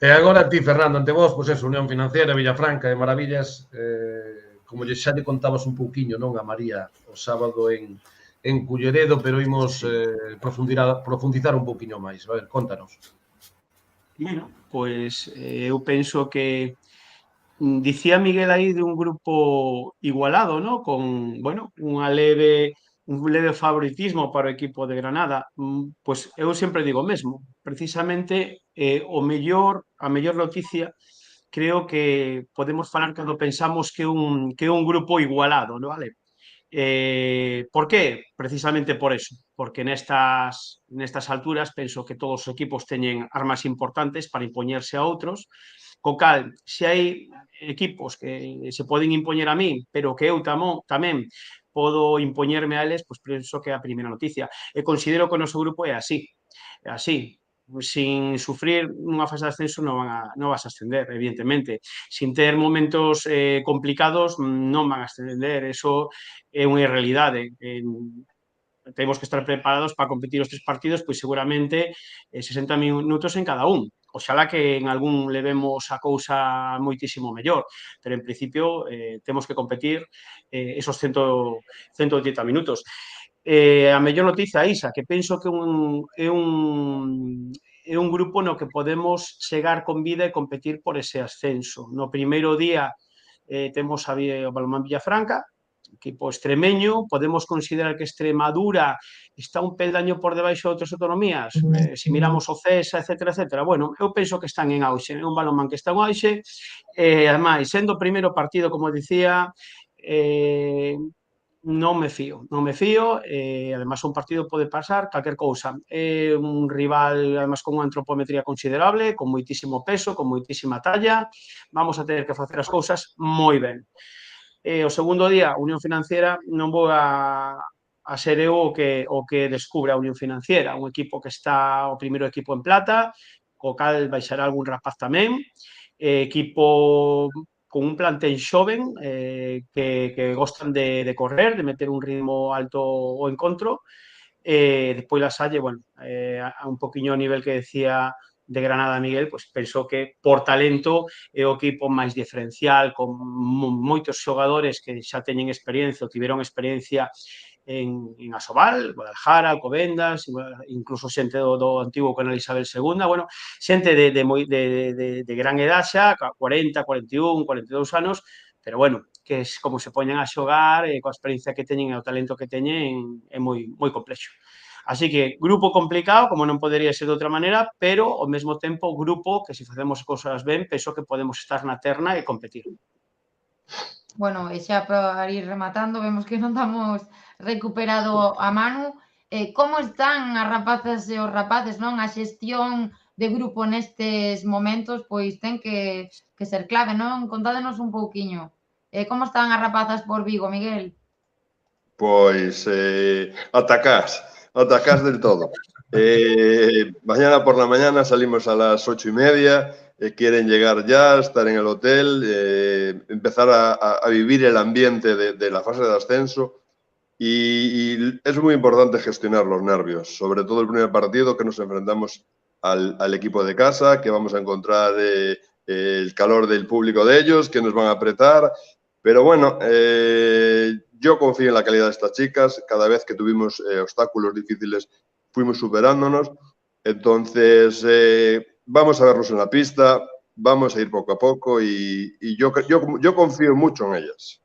E agora ti, Fernando, ante vos, pois é, Unión Financiera, Villafranca e Maravillas, como xa lle contabas un pouquiño, non, a María, o sábado en Culleredo, pero imos profundizar un pouquiño máis. A ver, contanos. Bueno, pois eu penso que dicía Miguel aí de un grupo igualado, ¿no? Con, bueno, un leve favoritismo para o equipo de Granada. Pois eu sempre digo o mesmo. Precisamente a mellor noticia creo que podemos falar cando pensamos que é un grupo igualado, ¿no? Vale? ¿Por qué? Precisamente por eso, porque nestas alturas penso que todos os equipos teñen armas importantes para impoñerse a outros, co cal, se hai equipos que se poden impoñer a mí, pero que eu tamén podo impoñerme a eles, pois penso que é a primeira noticia. E considero que o noso grupo é así, sin sufrir unha fase de ascenso non vas a ascender, evidentemente. Sin ter momentos complicados non van a ascender, eso é unha irrealidade. Temos que estar preparados para competir os 3 partidos, pois seguramente 60 minutos en cada un. Oxalá que en algún levemos a cousa moitísimo mellor, pero en principio temos que competir esos 180 minutos. A mellor noticia, Isa, que penso que é un grupo no que podemos chegar con vida e competir por ese ascenso. No primeiro día temos o Balonmán Villafranca, equipo extremeño. Podemos considerar que Extremadura está un peldaño por debaixo de outras autonomías, se miramos o CESA, etcétera, etcétera. Bueno, eu penso que están en auxe, é un balonmán que está en auxe, ademais, sendo o primeiro partido, como dicía, non me fío, además un partido pode pasar calquer cousa. É un rival, además, con unha antropometría considerable, con moitísimo peso, con moitísima talla. Vamos a ter que facer as cousas moi ben. O segundo día, Unión Financiera, non vou a ser eu o que descubre a Unión Financiera, un equipo que está o primeiro equipo en plata, co cal baixará algún rapaz tamén, equipo con un plantel xoven que gostan de correr, de meter un ritmo alto ao encontro. Despois La Salle, bueno, a un poquinho a nivel que decía de Granada Miguel, pois penso que por talento é o equipo máis diferencial, con moitos xogadores que xa teñen experiencia ou tiveron experiencia en Asobal, Guadalajara, Alcobendas, incluso xente do antigo canal Isabel II, bueno, xente de gran edad xa, 40, 41, 42 anos, pero bueno, que es como se poñen a xogar, coa experiencia que teñen e o talento que teñen, é moi complexo. Así que grupo complicado, como non podería ser de outra maneira, pero ao mesmo tempo grupo que se facemos cosas ben, penso que podemos estar na terna e competir. Bueno, e xa para ir rematando, vemos que non estamos recuperado a Manu. Como están as rapazas e os rapaces, non? A xestión de grupo nestes momentos, pois ten que ser clave, non? Contádenos un pouquiño. Como están as rapazas por Vigo, Miguel? Pois atacás del todo. Mañana por la mañana salimos a las 8:30, quieren llegar ya, estar en el hotel, empezar a vivir el ambiente de la fase de ascenso y es muy importante gestionar los nervios, sobre todo el primer partido que nos enfrentamos al equipo de casa, que vamos a encontrar el calor del público de ellos, que nos van a apretar, pero bueno, yo confío en la calidad de estas chicas, cada vez que tuvimos obstáculos difíciles fuimos superándonos, entonces vamos a verlos en la pista, vamos a ir poco a poco y yo confío mucho en ellas.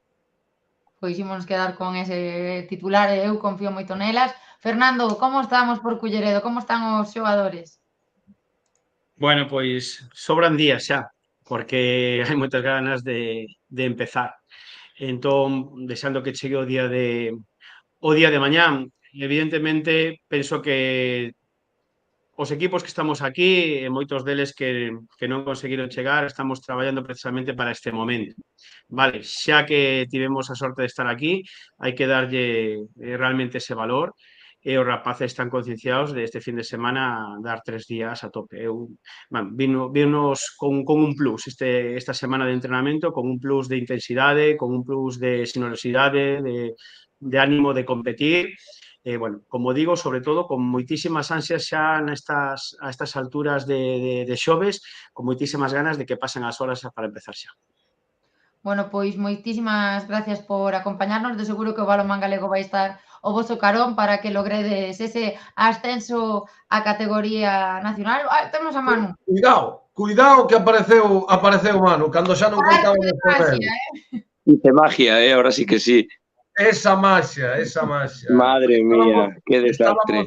Pois ímonos quedar con ese titular, eu confío moito nelas. Fernando, como estamos por Culleredo? Como están os xogadores? Bueno, pois sobran días xa, porque hai moitas ganas de empezar. Entón, desexando que chegue o día de mañán, evidentemente, penso que os equipos que estamos aquí, moitos deles que non conseguiron chegar, estamos traballando precisamente para este momento. Vale, xa que tivemos a sorte de estar aquí, hai que darlle realmente ese valor e os rapaces están concienciados de este fin de semana dar 3 días a tope. Vinos con un plus esta semana de entrenamento, con un plus de intensidade, con un plus de sinuosidade, de ánimo de competir. Bueno, como digo, sobre todo, con moitísimas ansias xa a estas alturas de xoves, con moitísimas ganas de que pasen as horas para empezar xa. Bueno, pois moitísimas gracias por acompañarnos. De seguro que o balonmán galego vai estar o voso carón para que logredes ese ascenso a categoría nacional. Temos a Manu. Cuidado que apareceu Manu, cando xa non contábamos con él. Hice magia, ahora sí que sí. Esa magia. Madre mía, que desastre.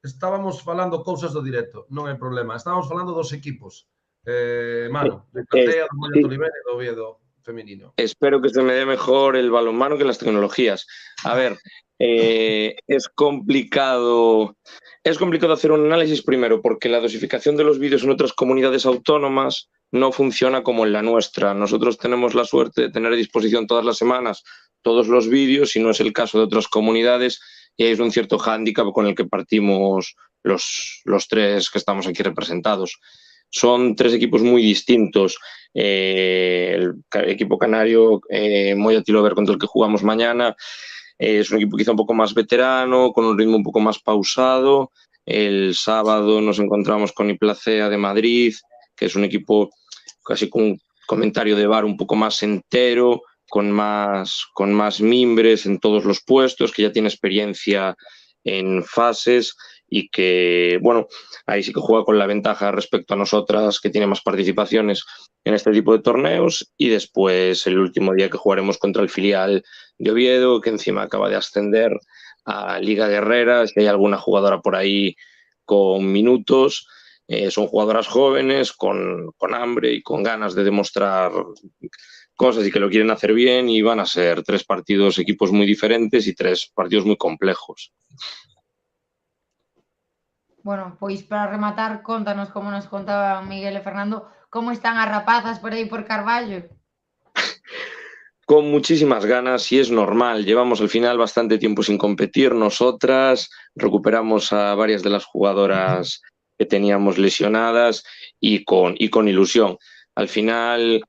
Estábamos falando cousas do directo, non hai problema. Estábamos falando dos equipos. Manu, de Platea, do Molla Oliveira e do Oviedo femenino. Espero que se me dé mejor el balonmano que las tecnologías. A ver, es complicado hacer un análisis primero porque la dosificación de los vídeos en otras comunidades autónomas no funciona como en la nuestra. Nosotros tenemos la suerte de tener a disposición todas las semanas todos los vídeos, y no es el caso de otras comunidades, y es un cierto hándicap con el que partimos los tres que estamos aquí representados. Son 3 equipos muy distintos. El equipo canario, Moya Tilover, contra el que jugamos mañana, es un equipo quizá un poco más veterano, con un ritmo un poco más pausado. El sábado nos encontramos con Iplacea de Madrid, que es un equipo casi con un comentario de VAR un poco más entero, con más mimbres en todos los puestos, que ya tiene experiencia en fases y que, bueno, ahí sí que juega con la ventaja respecto a nosotras, que tiene más participaciones en este tipo de torneos. Y después el último día que jugaremos contra el filial de Oviedo, que encima acaba de ascender a Liga Guerrera, si hay alguna jugadora por ahí con minutos. Son jugadoras jóvenes, con hambre y con ganas de demostrar cosas y que lo quieren hacer bien, y van a ser 3 partidos, equipos muy diferentes y 3 partidos muy complejos. Bueno, pois para rematar, contanos, como nos contaba Miguel e Fernando, como están as rapazas por aí por Carballo? Con muchísimas ganas, y es normal. Llevamos al final bastante tiempo sin competir nosotras, recuperamos a varias de las jugadoras que teníamos lesionadas y con ilusión. Al final,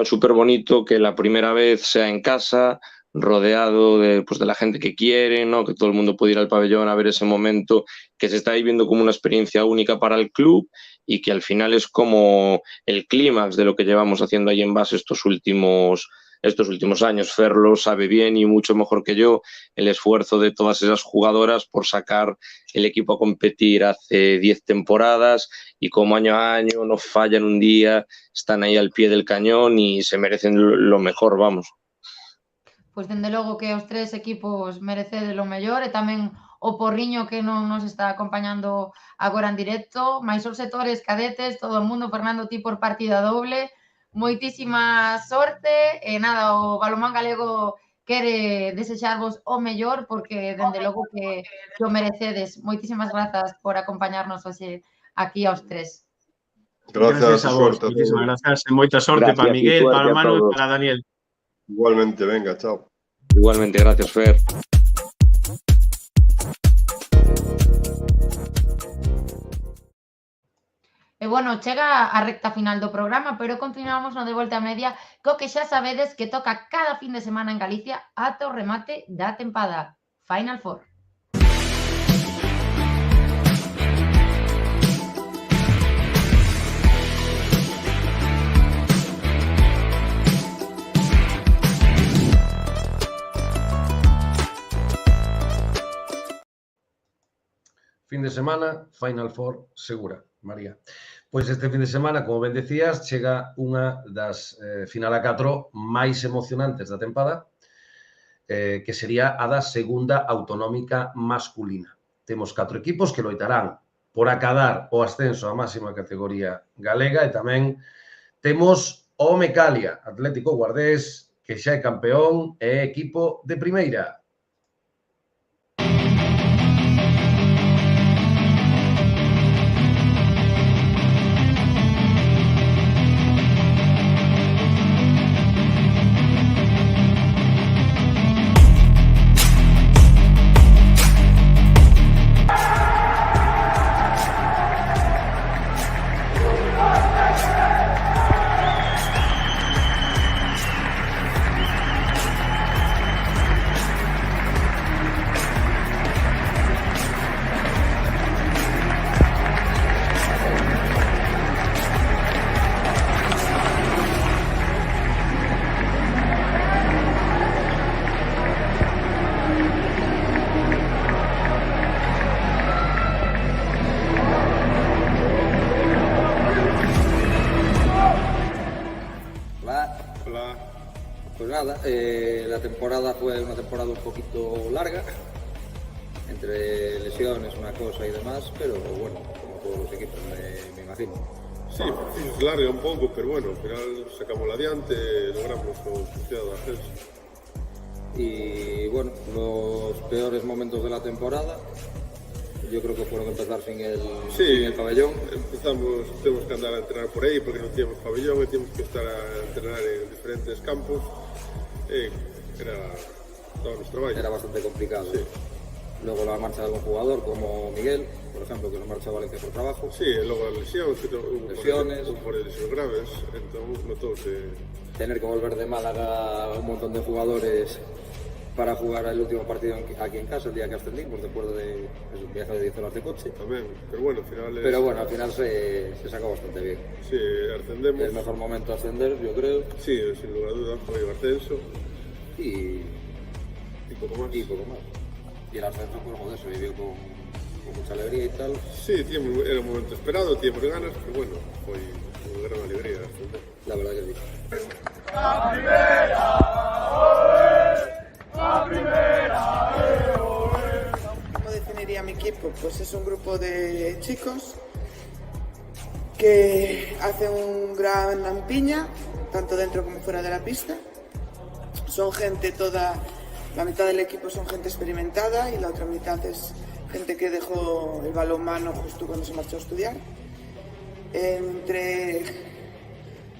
es súper bonito que la primera vez sea en casa, rodeado de la gente que quiere, ¿no? Que todo el mundo puede ir al pabellón a ver ese momento, que se está viviendo como una experiencia única para el club y que al final es como el clímax de lo que llevamos haciendo ahí en base estos últimos años. Fer lo sabe bien y mucho mejor que yo el esfuerzo de todas esas jugadoras por sacar el equipo a competir hace 10 temporadas y como año a año no fallan un día, están aí al pie del cañón y se merecen lo mejor, vamos. Pois dende logo que os tres equipos merecedes o mellor e tamén o porriño que non nos está acompañando agora en directo, máis os sectores cadetes, todo o mundo, Fernando, ti por partida doble, moitísima sorte e nada, o balonmán galego quere desexarvos o mellor porque dende logo que o merecedes. Moitísimas grazas por acompañarnos hoxe aquí aos tres. Gracias a vos, moitísimas grazas e moita sorte para Miguel, para Manu e para Daniel. Igualmente, venga, chao. Igualmente, gracias, Fer. E bueno, chega a recta final do programa, pero continuamos no de volta a media, co que xa sabedes que toca cada fin de semana en Galicia ata o remate da tempada. Final Four. Fin de semana, Final Four segura, María. Pois este fin de semana, como ben decías, chega unha das final a 4 máis emocionantes da tempada, que sería a da segunda autonómica masculina. Temos 4 equipos que loitarán por acadar o ascenso á máxima categoría galega e tamén temos o Mecalia, Atlético Guardés, que xa é campeón e equipo de primeira. La temporada fue una temporada un poquito larga, entre lesiones, una cosa y demás, pero bueno, como todos los equipos, me imagino. Sí, se larga un pouco, pero bueno, ao final sacamos la adiante, logramos o suciado ascenso. Y bueno, los peores momentos de la temporada, yo creo que fueron empezar sin el pabellón. Empezamos, tuvimos que andar a entrenar por aí porque non tíamos pabellón e tínhamos que estar a entrenar en diferentes campos. Era todo nuestro traballo. Era bastante complicado. Sí. Luego la marcha de algún jugador como Miguel, por ejemplo, que nos marchó a Valencia por trabajo. Sí, e logo as lesiones, lesiones por lesiones graves, entón notouse. Tener que volver de Málaga un montón de jugadores para jugar el último partido aquí en casa, el día que ascendimos, después de un viaje de 10 horas de coche. También, pero bueno, al final se sacó bastante bien. Sí, ascendemos. El mejor momento ascender, yo creo. Sí, sin lugar a dudas, fue el ascenso. Y poco más. Y el ascenso, pues joder, se vivió con mucha alegría y tal. Sí, era un momento esperado, tiempo de ganas, pero bueno, fue una gran alegría ascender. La verdad que sí. ¡La primera! ¡La primera! ¿Cómo definiría mi equipo? Pues es un grupo de chicos que hacen un gran piña, tanto dentro como fuera de la pista. Son gente la mitad del equipo son gente experimentada y la otra mitad es gente que dejó el balonmano justo cuando se marchó a estudiar. Entre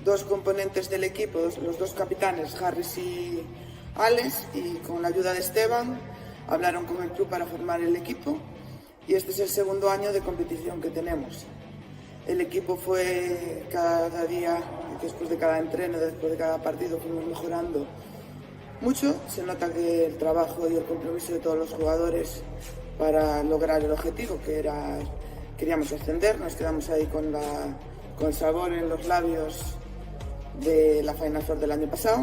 dos componentes del equipo, los dos capitanes, Harris y Alex, y con la ayuda de Esteban hablaron con el club para formar el equipo y este es el segundo año de competición que tenemos. El equipo fue cada día, después de cada entreno, después de cada partido, fuimos mejorando mucho. Se nota que el trabajo y el compromiso de todos los jugadores para lograr el objetivo, que era, queríamos ascender, nos quedamos ahí con el sabor en los labios de la Final Four del año pasado,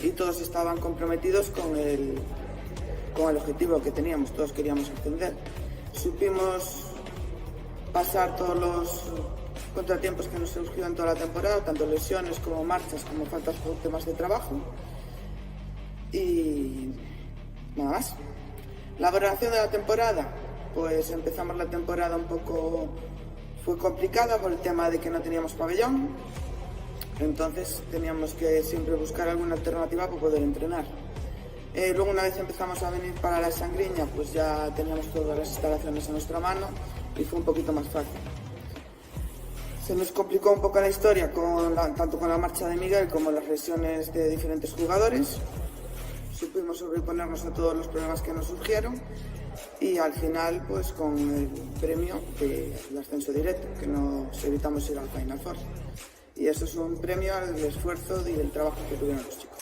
y todos estaban comprometidos con el objetivo que teníamos, todos queríamos ascender. Supimos pasar todos los contratiempos que nos surgieron toda la temporada, tanto lesiones como marchas, como faltas por temas de trabajo, y nada más. La valoración de la temporada, pues empezamos la temporada un poco, fue complicada por el tema de que no teníamos pabellón, entonces teníamos que siempre buscar alguna alternativa para poder entrenar. Luego, una vez empezamos a venir para la Sangriña, pues ya teníamos todas las instalaciones a nuestra mano y fue un poquito más fácil. Se nos complicó un poco la historia, tanto con la marcha de Miguel como las lesiones de diferentes jugadores. Supimos sobreponernos a todos los problemas que nos surgieron y al final, pues con el premio del ascenso directo, que nos evitamos ir al Final Four. Y eso es un premio al esfuerzo y el trabajo que tuvieron los chicos.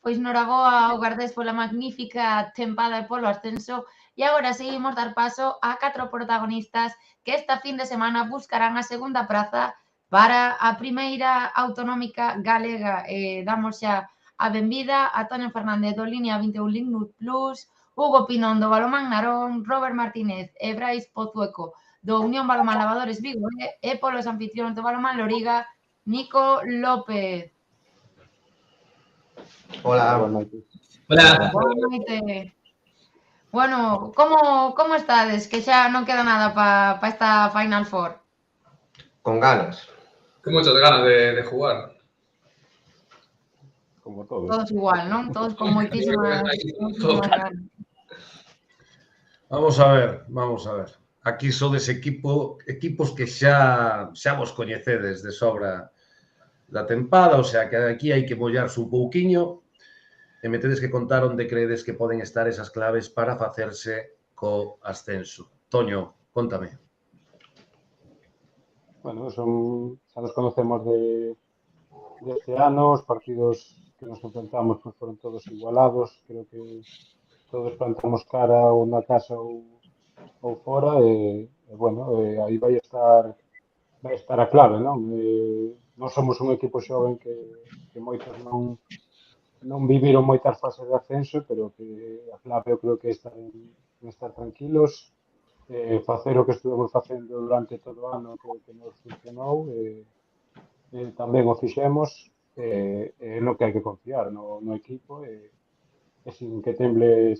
Pois noraboa ao Gardés pola magnífica tempada e polo ascenso. E agora seguimos dar paso a 4 protagonistas que esta fin de semana buscarán a segunda praza para a primeira autonómica galega. Damos xa a benvida a Toño Fernández do Línea 21 Lignut Plus, Hugo Pinón do Balomán Narón, Robert Martínez e Brais Pozueco do Unión Balomán Lavadores Vigo e polos anfitrións do Balomán Loriga, Nico López. Hola. Hola. Boa noite. Bueno, como estades? Que xa non queda nada para esta Final Four. Con ganas. Con muchas ganas de jugar. Como todos. Todos igual, non? Todos con moitísimas ganas. Vamos a ver. Aquí sodes equipos que xa vos coñecedes de sobra da tempada, o sea que aquí hai que mollarse un pouquiño e me tedes que contar onde credes que poden estar esas claves para facerse co ascenso. Toño, contame. Bueno, xa nos conocemos de este ano, os partidos que nos enfrentamos pues, foron todos igualados, creo que todos plantamos cara ou na casa ou fora e bueno, aí vai estar a clave, non? Nós somos un equipo xoven que moitos non viviron moitas fases de ascenso, pero que a clave eu creo que estar tranquilos, facer o que estuvemos facendo durante todo o ano que nos funcionou, tamén o fixemos, no que hai que confiar no equipo e sin que temble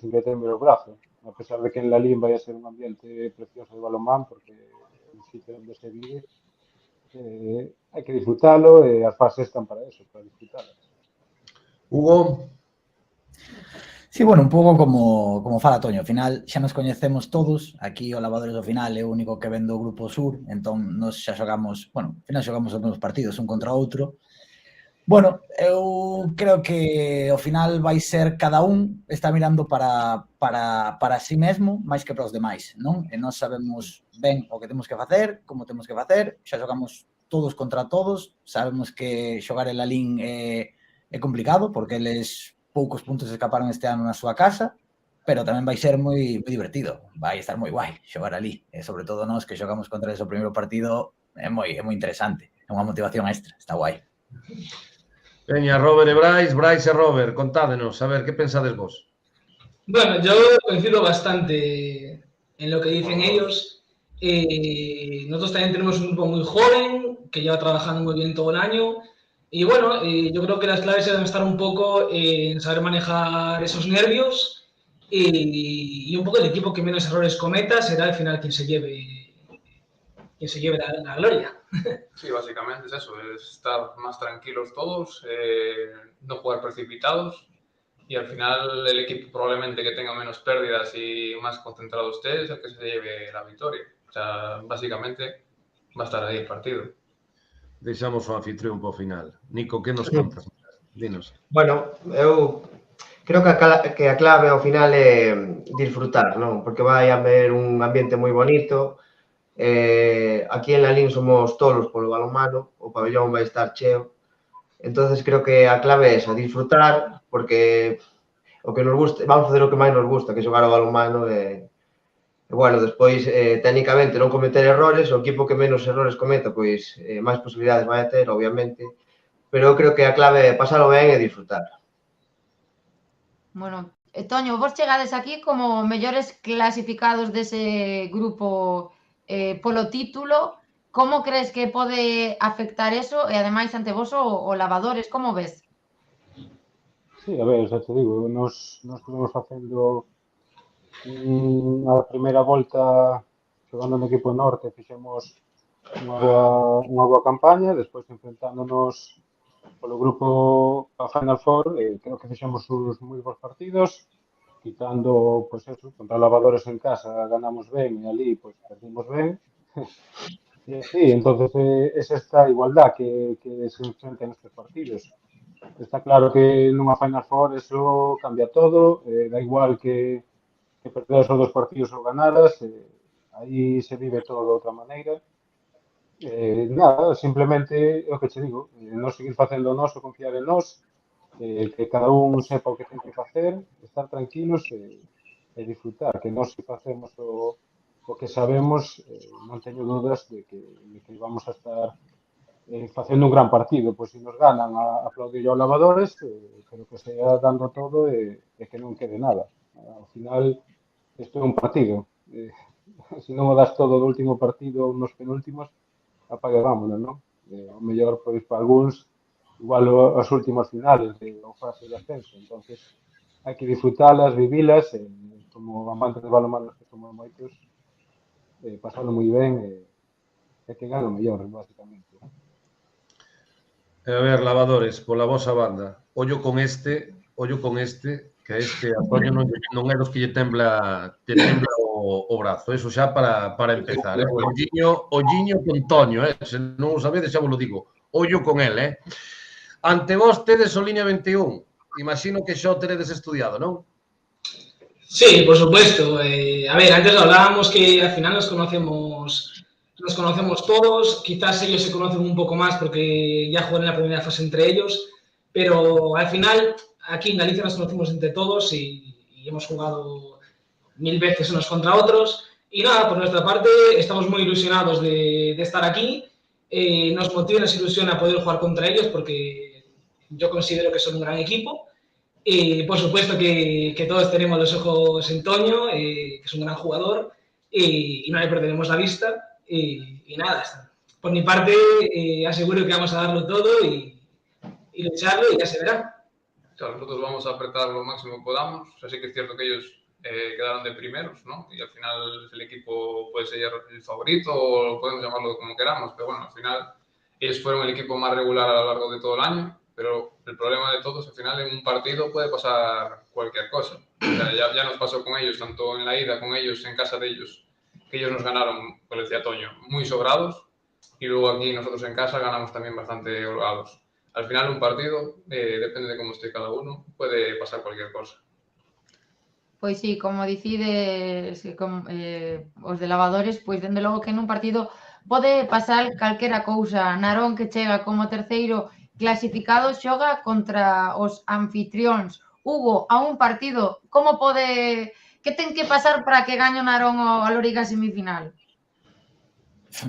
o brazo, a pesar de que en Lalín vai a ser un ambiente precioso de balonmán, porque é un sitio onde se vive, hai que disfrutalo e as fases están para eso, para disfrutalas. Hugo? Sí, bueno, un pouco como fala Toño, ao final xa nos coñecemos todos, aquí o Lavadores do final é o único que ven do Grupo Sur, entón nos xa xogamos, bueno, ao final xogamos os mesmos partidos un contra outro. Bueno, eu creo que ao final vai ser cada un está mirando para si mesmo máis que para os demais, non? E nós sabemos ben o que temos que facer, como temos que facer, xa xogamos todos contra todos, sabemos que xogar en Lalín é complicado porque eles poucos puntos escaparon este ano na súa casa, pero tamén vai ser moi divertido, vai estar moi guai xogar ali, e sobre todo nós que xogamos contra ese primeiro partido é moi interesante, é unha motivación extra, está guai. Veña, Robert e Brais e Robert, contádenos, a ver, que pensades vos? Bueno, yo coincido bastante en lo que dicen ellos. Nosotros también tenemos un grupo muy joven, que lleva trabajando muy bien todo el año. Y bueno, yo creo que las claves deben estar un poco en saber manejar esos nervios y un poco el equipo que menos errores cometa será al final quien se lleve la gloria. Sí, básicamente es eso, es estar más tranquilos todos, no jugar precipitados y al final el equipo probablemente que tenga menos pérdidas y más concentrado esté es el que se lleve la victoria. O sea, básicamente va a estar ahí el partido. Deixamos o anfitrión para o final. Nico, que nos contas? Dinos. Bueno, eu creo que a clave ao final é disfrutar, non? Porque vai haber un ambiente moi bonito. Aquí en Lalín somos tolos polo balonmano, o pabellón vai estar cheo. Entonces creo que a clave é esa, disfrutar, porque o que nos gusta, vamos facer o que máis nos gusta, que xogar ao balonmano e bueno, despois técnicamente non cometer errores, o equipo que menos errores cometa, pois máis posibilidades vai a ter, obviamente, pero eu creo que a clave é pasalo ben e disfrutar. Bueno, Toño, vos chegades aquí como mellores clasificados dese grupo polo título. Como crees que pode afectar eso? E ademais ante vos o Lavadores, como ves? Sí, a ver, xa te digo, nos estuvemos facendo a primeira volta xogando no equipo norte, fixemos unha boa campaña, despois enfrentándonos polo grupo a Final Four, creo que fixemos uns moi bons partidos, quitando, pois eso, contra Lavadores en casa ganamos ben e ali, pois, perdimos ben. Sí, entonces es esta igualdad que se enfrenta en estos partidos. Está claro que nunha Final Four eso cambia todo, da igual que perderas os dos partidos ou ganaras, aí se vive todo de outra maneira. Nada, simplemente o que che digo, non seguir facendo o noso, confiar en nós, que cada un sepa o que ten que facer, estar tranquilos e disfrutar, que nós se facemos o que sabemos, non teño dudas de que vamos a estar facendo un gran partido, pois se nos ganan a aplaudir aos Lavadores, pero que sea dando todo e que non quede nada. Ao final, isto é un partido. Se non o das todo do último partido ou nos penúltimos, apagámonos, non? O mellor, pois, para algúns, igual as últimas finales ou fase de ascenso. Entonces, hai que disfrutalas, vivilas, como amantes de balonmano que somos moitos, pasalo moi ben e que gane o mellor, basicamente. A ver, Lavadores, pola vosa banda, ollo con este, que este Antonio non é dos que lle tembla o brazo, eso xa para empezar. Olliño con Toño, se non o sabedes xa vos lo digo, ollo con el. Ante vos tedes o Línea 21, imagino que xa o teredes estudiado, non? Sí, por supuesto. A ver, antes hablábamos que al final nos conocemos todos, quizás ellos se conocen un poco más porque ya juegan en la primera fase entre ellos, pero al final aquí en Galicia nos conocemos entre todos y hemos jugado 1000 veces unos contra otros. Y nada, por nuestra parte estamos muy ilusionados de estar aquí. Nos motiva y nos ilusiona poder jugar contra ellos porque yo considero que son un gran equipo. Y por supuesto que todos tenemos los ojos en Toño, que es un gran jugador, y no le perderemos la vista. Y nada, por mi parte aseguro que vamos a darlo todo y lucharlo y ya se verá. Claro, nosotros vamos a apretar lo máximo que podamos. O sea, sí que es cierto que ellos quedaron de primeros, ¿no? Y al final el equipo puede ser el favorito o podemos llamarlo como queramos, pero bueno, al final ellos fueron el equipo más regular a lo largo de todo el año. Pero el problema de todos, al final, en un partido puede pasar cualquier cosa. O sea, ya nos pasó con ellos, tanto en la ida con ellos, en casa de ellos, que ellos nos ganaron, como decía Toño, muy sobrados. Y luego aquí nosotros en casa ganamos también bastante holgados. Al final, un partido, depende de cómo esté cada uno, puede pasar cualquier cosa. Pois sí, como dicides os de Lavadores, pois dende logo que nun partido pode pasar calquera cousa. Narón, que chega como terceiro clasificado, xoga contra os anfitrións. Hugo, a un partido, como pode... Que ten que pasar para que gañe o Narón a Loriga semifinal?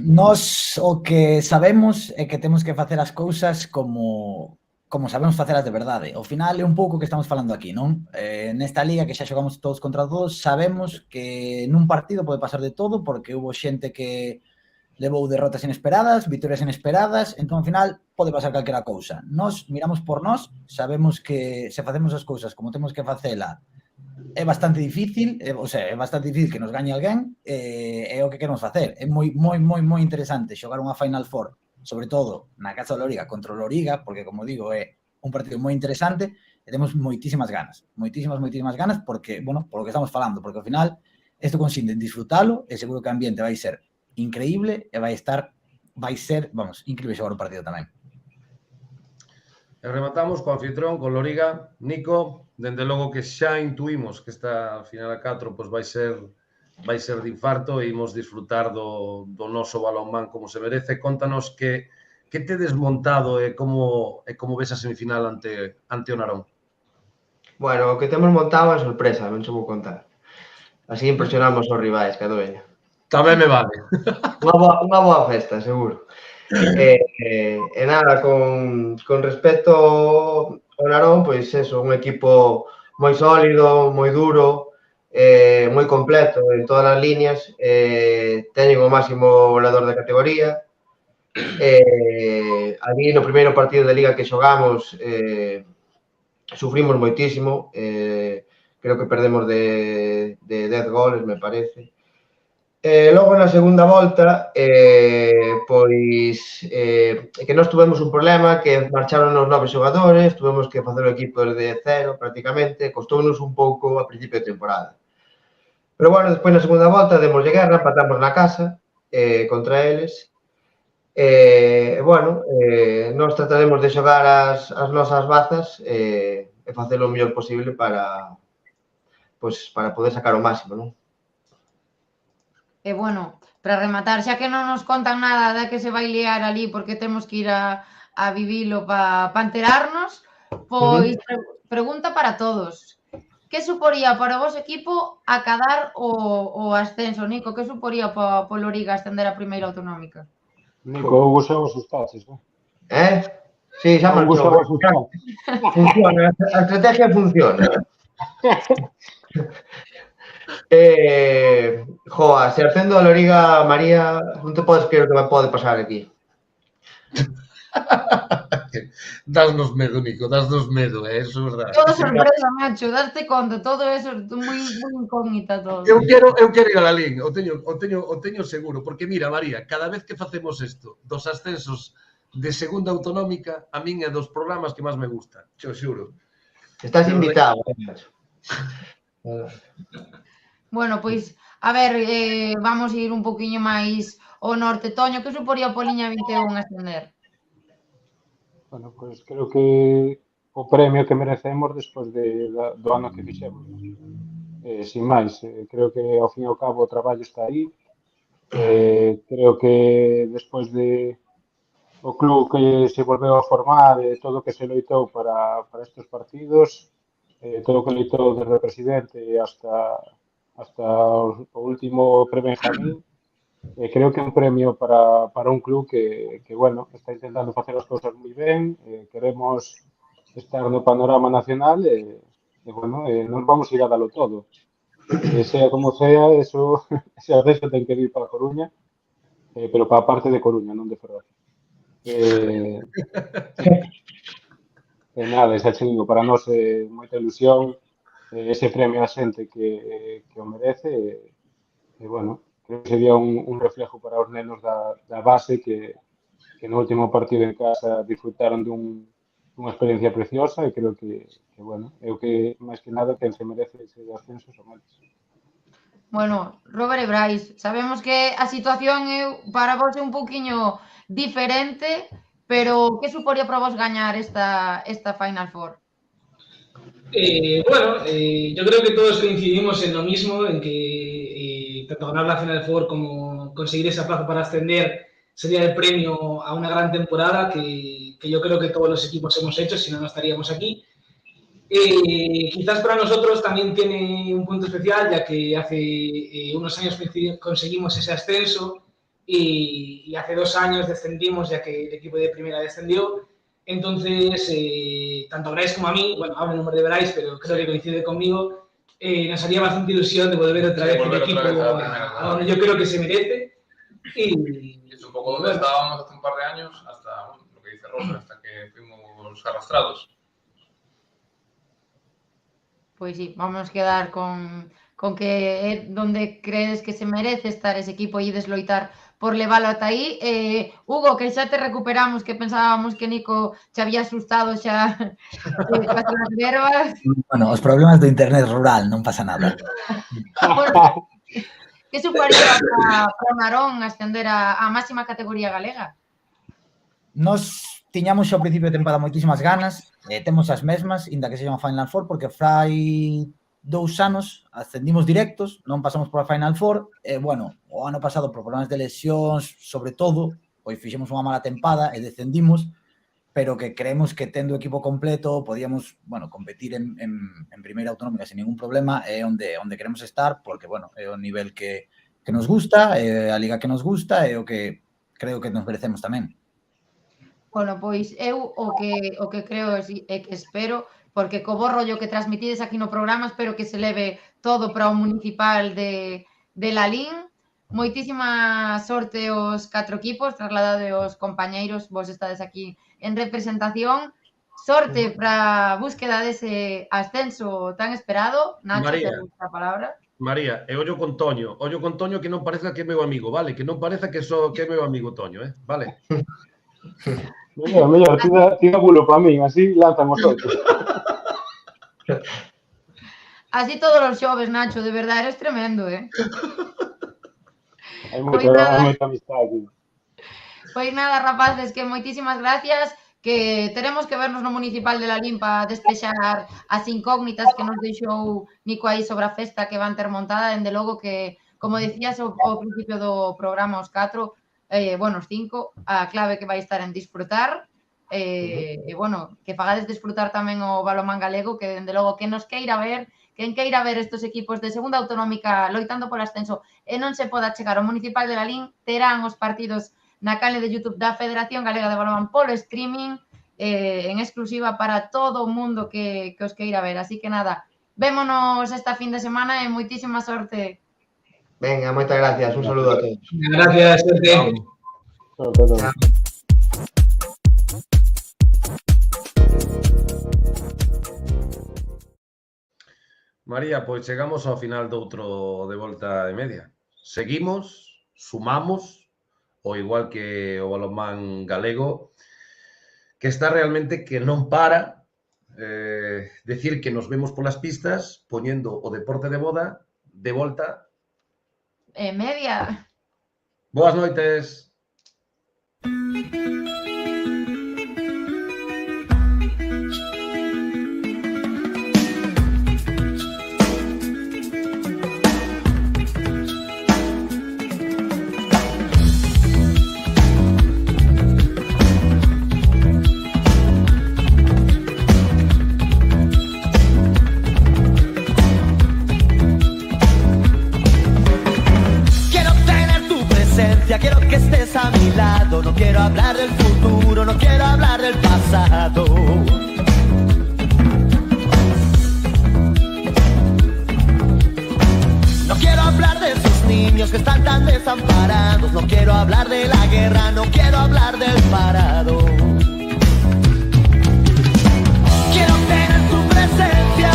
Nós o que sabemos é que temos que facer as cousas como sabemos facelas de verdade. Ao final é un pouco o que estamos falando aquí, non? Nesta liga que xa xogamos todos contra todos, sabemos que nun partido pode pasar de todo porque hubo xente que levou derrotas inesperadas, vitorias inesperadas, entón, ao final, pode pasar calquera cousa. Nós miramos por nós, sabemos que se facemos as cousas como temos que facela, é bastante difícil, é bastante difícil que nos gañe alguén, é o que queremos facer. É moi interesante xogar unha Final Four, sobre todo na casa do Loriga contra o Loriga, porque, como digo, é un partido moi interesante e temos moitísimas ganas, porque, bueno, por lo que estamos falando, porque ao final, isto consiste en disfrutalo e seguro que o ambiente vai ser increíble e vai ser, vamos, increíble xogar o partido tamén. E rematamos co anfitrión, con Loriga. Nico, dende logo que xa intuímos que esta final a 4 pois vai ser de infarto e imos disfrutar do noso balonmán como se merece. Contanos que tedes montado e como ves a semifinal ante o Narón. Bueno, o que temos montado é sorpresa, non se vou contar. Así impresionamos os rivais, que adoeña. Tamén me vale. Unha boa festa, seguro. E nada, con respecto ao Narón, pois eso, un equipo moi sólido, moi duro, moi completo en todas as líneas, teñen o máximo goleador da categoría. Ali no primeiro partido de Liga que xogamos sufrimos moitísimo, creo que perdemos de 10 goles, me parece. Logo na segunda volta, pois que nós tuvemos un problema, que marcharon os 9 xogadores, tuvemos que facer o equipo desde cero prácticamente, costounos un pouco a principio de temporada. Pero bueno, despois na segunda volta demoslle guerra, empatamos na casa contra eles. Bueno, nós trataremos de xogar as nosas bazas e facer o mellor posible para poder sacar o máximo, non? E bueno, para rematar, xa que non nos contan nada de que se vai liar ali porque temos que ir a vivilo para enterarnos, pois pregunta para todos. Que suporía para o vosso equipo acadar o ascenso, Nico? Que suporía para o Loriga ascender a primeira autonómica? Nico, Hugo xa vos estaches, non? Sí, xa marchou. Funciona, a estrategia funciona. Joa, se ascendo a Loriga, María, non te podes creer o que pode pasar aquí. Dasnos medo, Nico, dasnos medo, eso é verdade. Todo sorpresa, macho, daste conta, todo eso, moi incógnita todo. Eu quero ir a Lalín, o teño seguro, porque mira, María, cada vez que facemos isto dos ascensos de segunda autonómica, a min é dos programas que máis me gustan, xo xuro. Estás invitado. Bueno, pois, a ver, vamos a ir un poquinho máis ao norte. Toño, que suporía po liña 21 ascender? Bueno, pois creo que o premio que merecemos despois do ano que fixemos. Sin máis, creo que ao fin e ao cabo o traballo está aí. Creo que despois o club que se volveu a formar, todo o que se loitou para estes partidos, todo o que loitou desde o presidente hasta o último pre-Benjamín, creo que é un premio para un club que bueno, está intentando facer as cousas moi ben, queremos estar no panorama nacional e bueno, non vamos ir a dalo todo. Sea como sea, ese ascenso ten que vir para Coruña, pero para a parte de Coruña, non de Ferrol. Nada, xa che digo, para nós é moita ilusión ese premio a xente que o merece e bueno, creo que sería un reflejo para os nenos da base que no último partido en casa disfrutaron dunha experiencia preciosa e creo que bueno, é o que máis que nada quen se merece ese ascenso son eles. Bueno, Robert e Brais, sabemos que a situación para vos é un poquinho diferente, pero que suporía para vos gañar esta Final Four? Bueno, yo creo que todos coincidimos en lo mismo, en que tanto ganar la Final Four como conseguir esa plaza para ascender sería el premio a una gran temporada que yo creo que todos los equipos hemos hecho, si no, no estaríamos aquí. Quizás para nosotros también tiene un punto especial, ya que hace unos años conseguimos ese ascenso y hace 2 años descendimos, ya que el equipo de primera descendió. Entonces, tanto a Brais como a mí, bueno, hablo en nombre de Brais, pero creo que coincide conmigo, nos haría bastante ilusión de volver otra vez el equipo a donde yo creo que se merece. Y es un poco donde estábamos hace un par de años, hasta bueno, lo que dice Rosa, hasta que fuimos arrastrados. Pois sí, vamos a quedar con que é donde crees que se merece estar ese equipo e desloitar por levalo ata aí. Hugo, que xa te recuperamos, que pensábamos que Nico xa había asustado xa as verbas. Bueno, os problemas do internet rural, non pasa nada. Bueno, que suporía para o Narón ascender a máxima categoría galega? Nos tiñamos ao principio de temporada moitísimas ganas, temos as mesmas, inda que sexa unha Final Four, porque fai 2 anos ascendimos directos, non pasamos por a Final Four, bueno, o ano pasado por problemas de lesións, sobre todo, pois fixemos unha mala tempada e descendimos, pero que creemos que tendo o equipo completo podíamos, bueno, competir en primeira autonómica sin ningún problema, é onde queremos estar, porque, bueno, é o nivel que nos gusta, é a liga que nos gusta, é o que creo que nos merecemos tamén. Bueno, pois eu o que creo é que espero, porque co bo rollo que transmitides aquí no programa, espero que se leve todo para o municipal de Lalín. Moitísima sorte aos 4 equipos, trasladade aos compañeiros, vos estades aquí en representación. Sorte para a búsqueda dese ascenso tan esperado. Nacho, te gusta a palabra. María, e ollo con Toño que non pareza que é meu amigo, vale? Que non pareza que é meu amigo Toño, vale? Mellor, tira bulo para min, así lanzamos outros. Así todos os xoves, Nacho, de verdade, eres tremendo, Hai moita amistade. Pois nada, rapaces, que moitísimas gracias, que teremos que vernos no Municipal de Lalín para despexar as incógnitas que nos deixou Nico aí sobre a festa que van ter montada, dende logo que, como decías ao principio do programa, os 4, bueno, os 5, a clave que vai estar en disfrutar, e, bueno, que fagades disfrutar tamén o balonmán galego, que, dende logo, que nos queira ver, quen queira ver estes equipos de segunda autonómica loitando polo ascenso e non se poda chegar ao Municipal de Lalín, terán os partidos na canle de YouTube da Federación Galega de Balonmán polo streaming, en exclusiva para todo o mundo que os queira ver. Así que nada, vémonos esta fin de semana e moitísima sorte. Venga, moitas gracias. Un saludo a todos. Gracias, suerte. María, pois chegamos ao final do outro de volta e media. Seguimos, sumamos, o igual que o balonmán galego, que está realmente que non para, decir que nos vemos polas pistas, poñendo o deporte de moda de volta Media. Boas noites. Quiero que estés a mi lado, no quiero hablar del futuro, no quiero hablar del pasado. No quiero hablar de esos niños que están tan desamparados, no quiero hablar de la guerra, no quiero hablar del parado. Quiero tener tu presencia,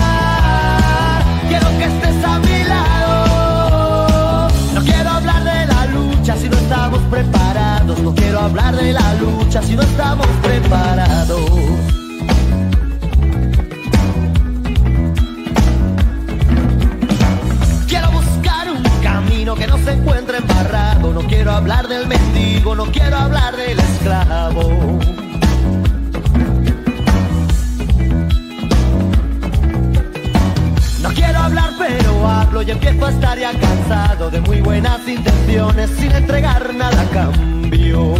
quiero que estés a mi lado. No quiero hablar de la lucha si no estamos preparados, no quiero hablar de la lucha si no estamos preparados. Quiero buscar un camino que no se encuentre embarrado, no quiero hablar del mendigo, no quiero hablar del esclavo. No quiero hablar pero hablo y empiezo a estar ya cansado de muy buenas intenciones sin entregar nada a cambio.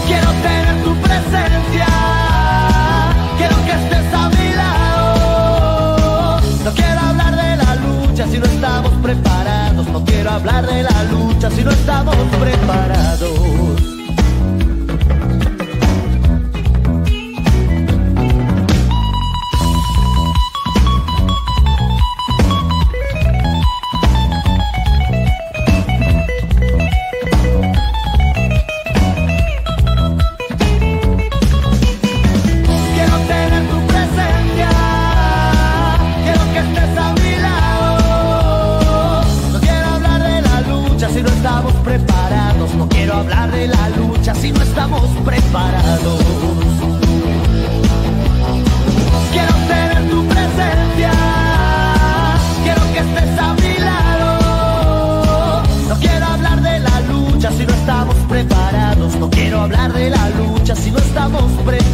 Quiero tener tu presencia, quiero que estés a mi lado. No quiero hablar de la lucha si no estamos preparados, no quiero hablar de la lucha si no estamos preparados. No quiero hablar de la lucha si no estamos preparados. Quiero tener tu presencia, quiero que estés a mi lado. No quiero hablar de la lucha si no estamos preparados. No quiero hablar de la lucha si no estamos preparados.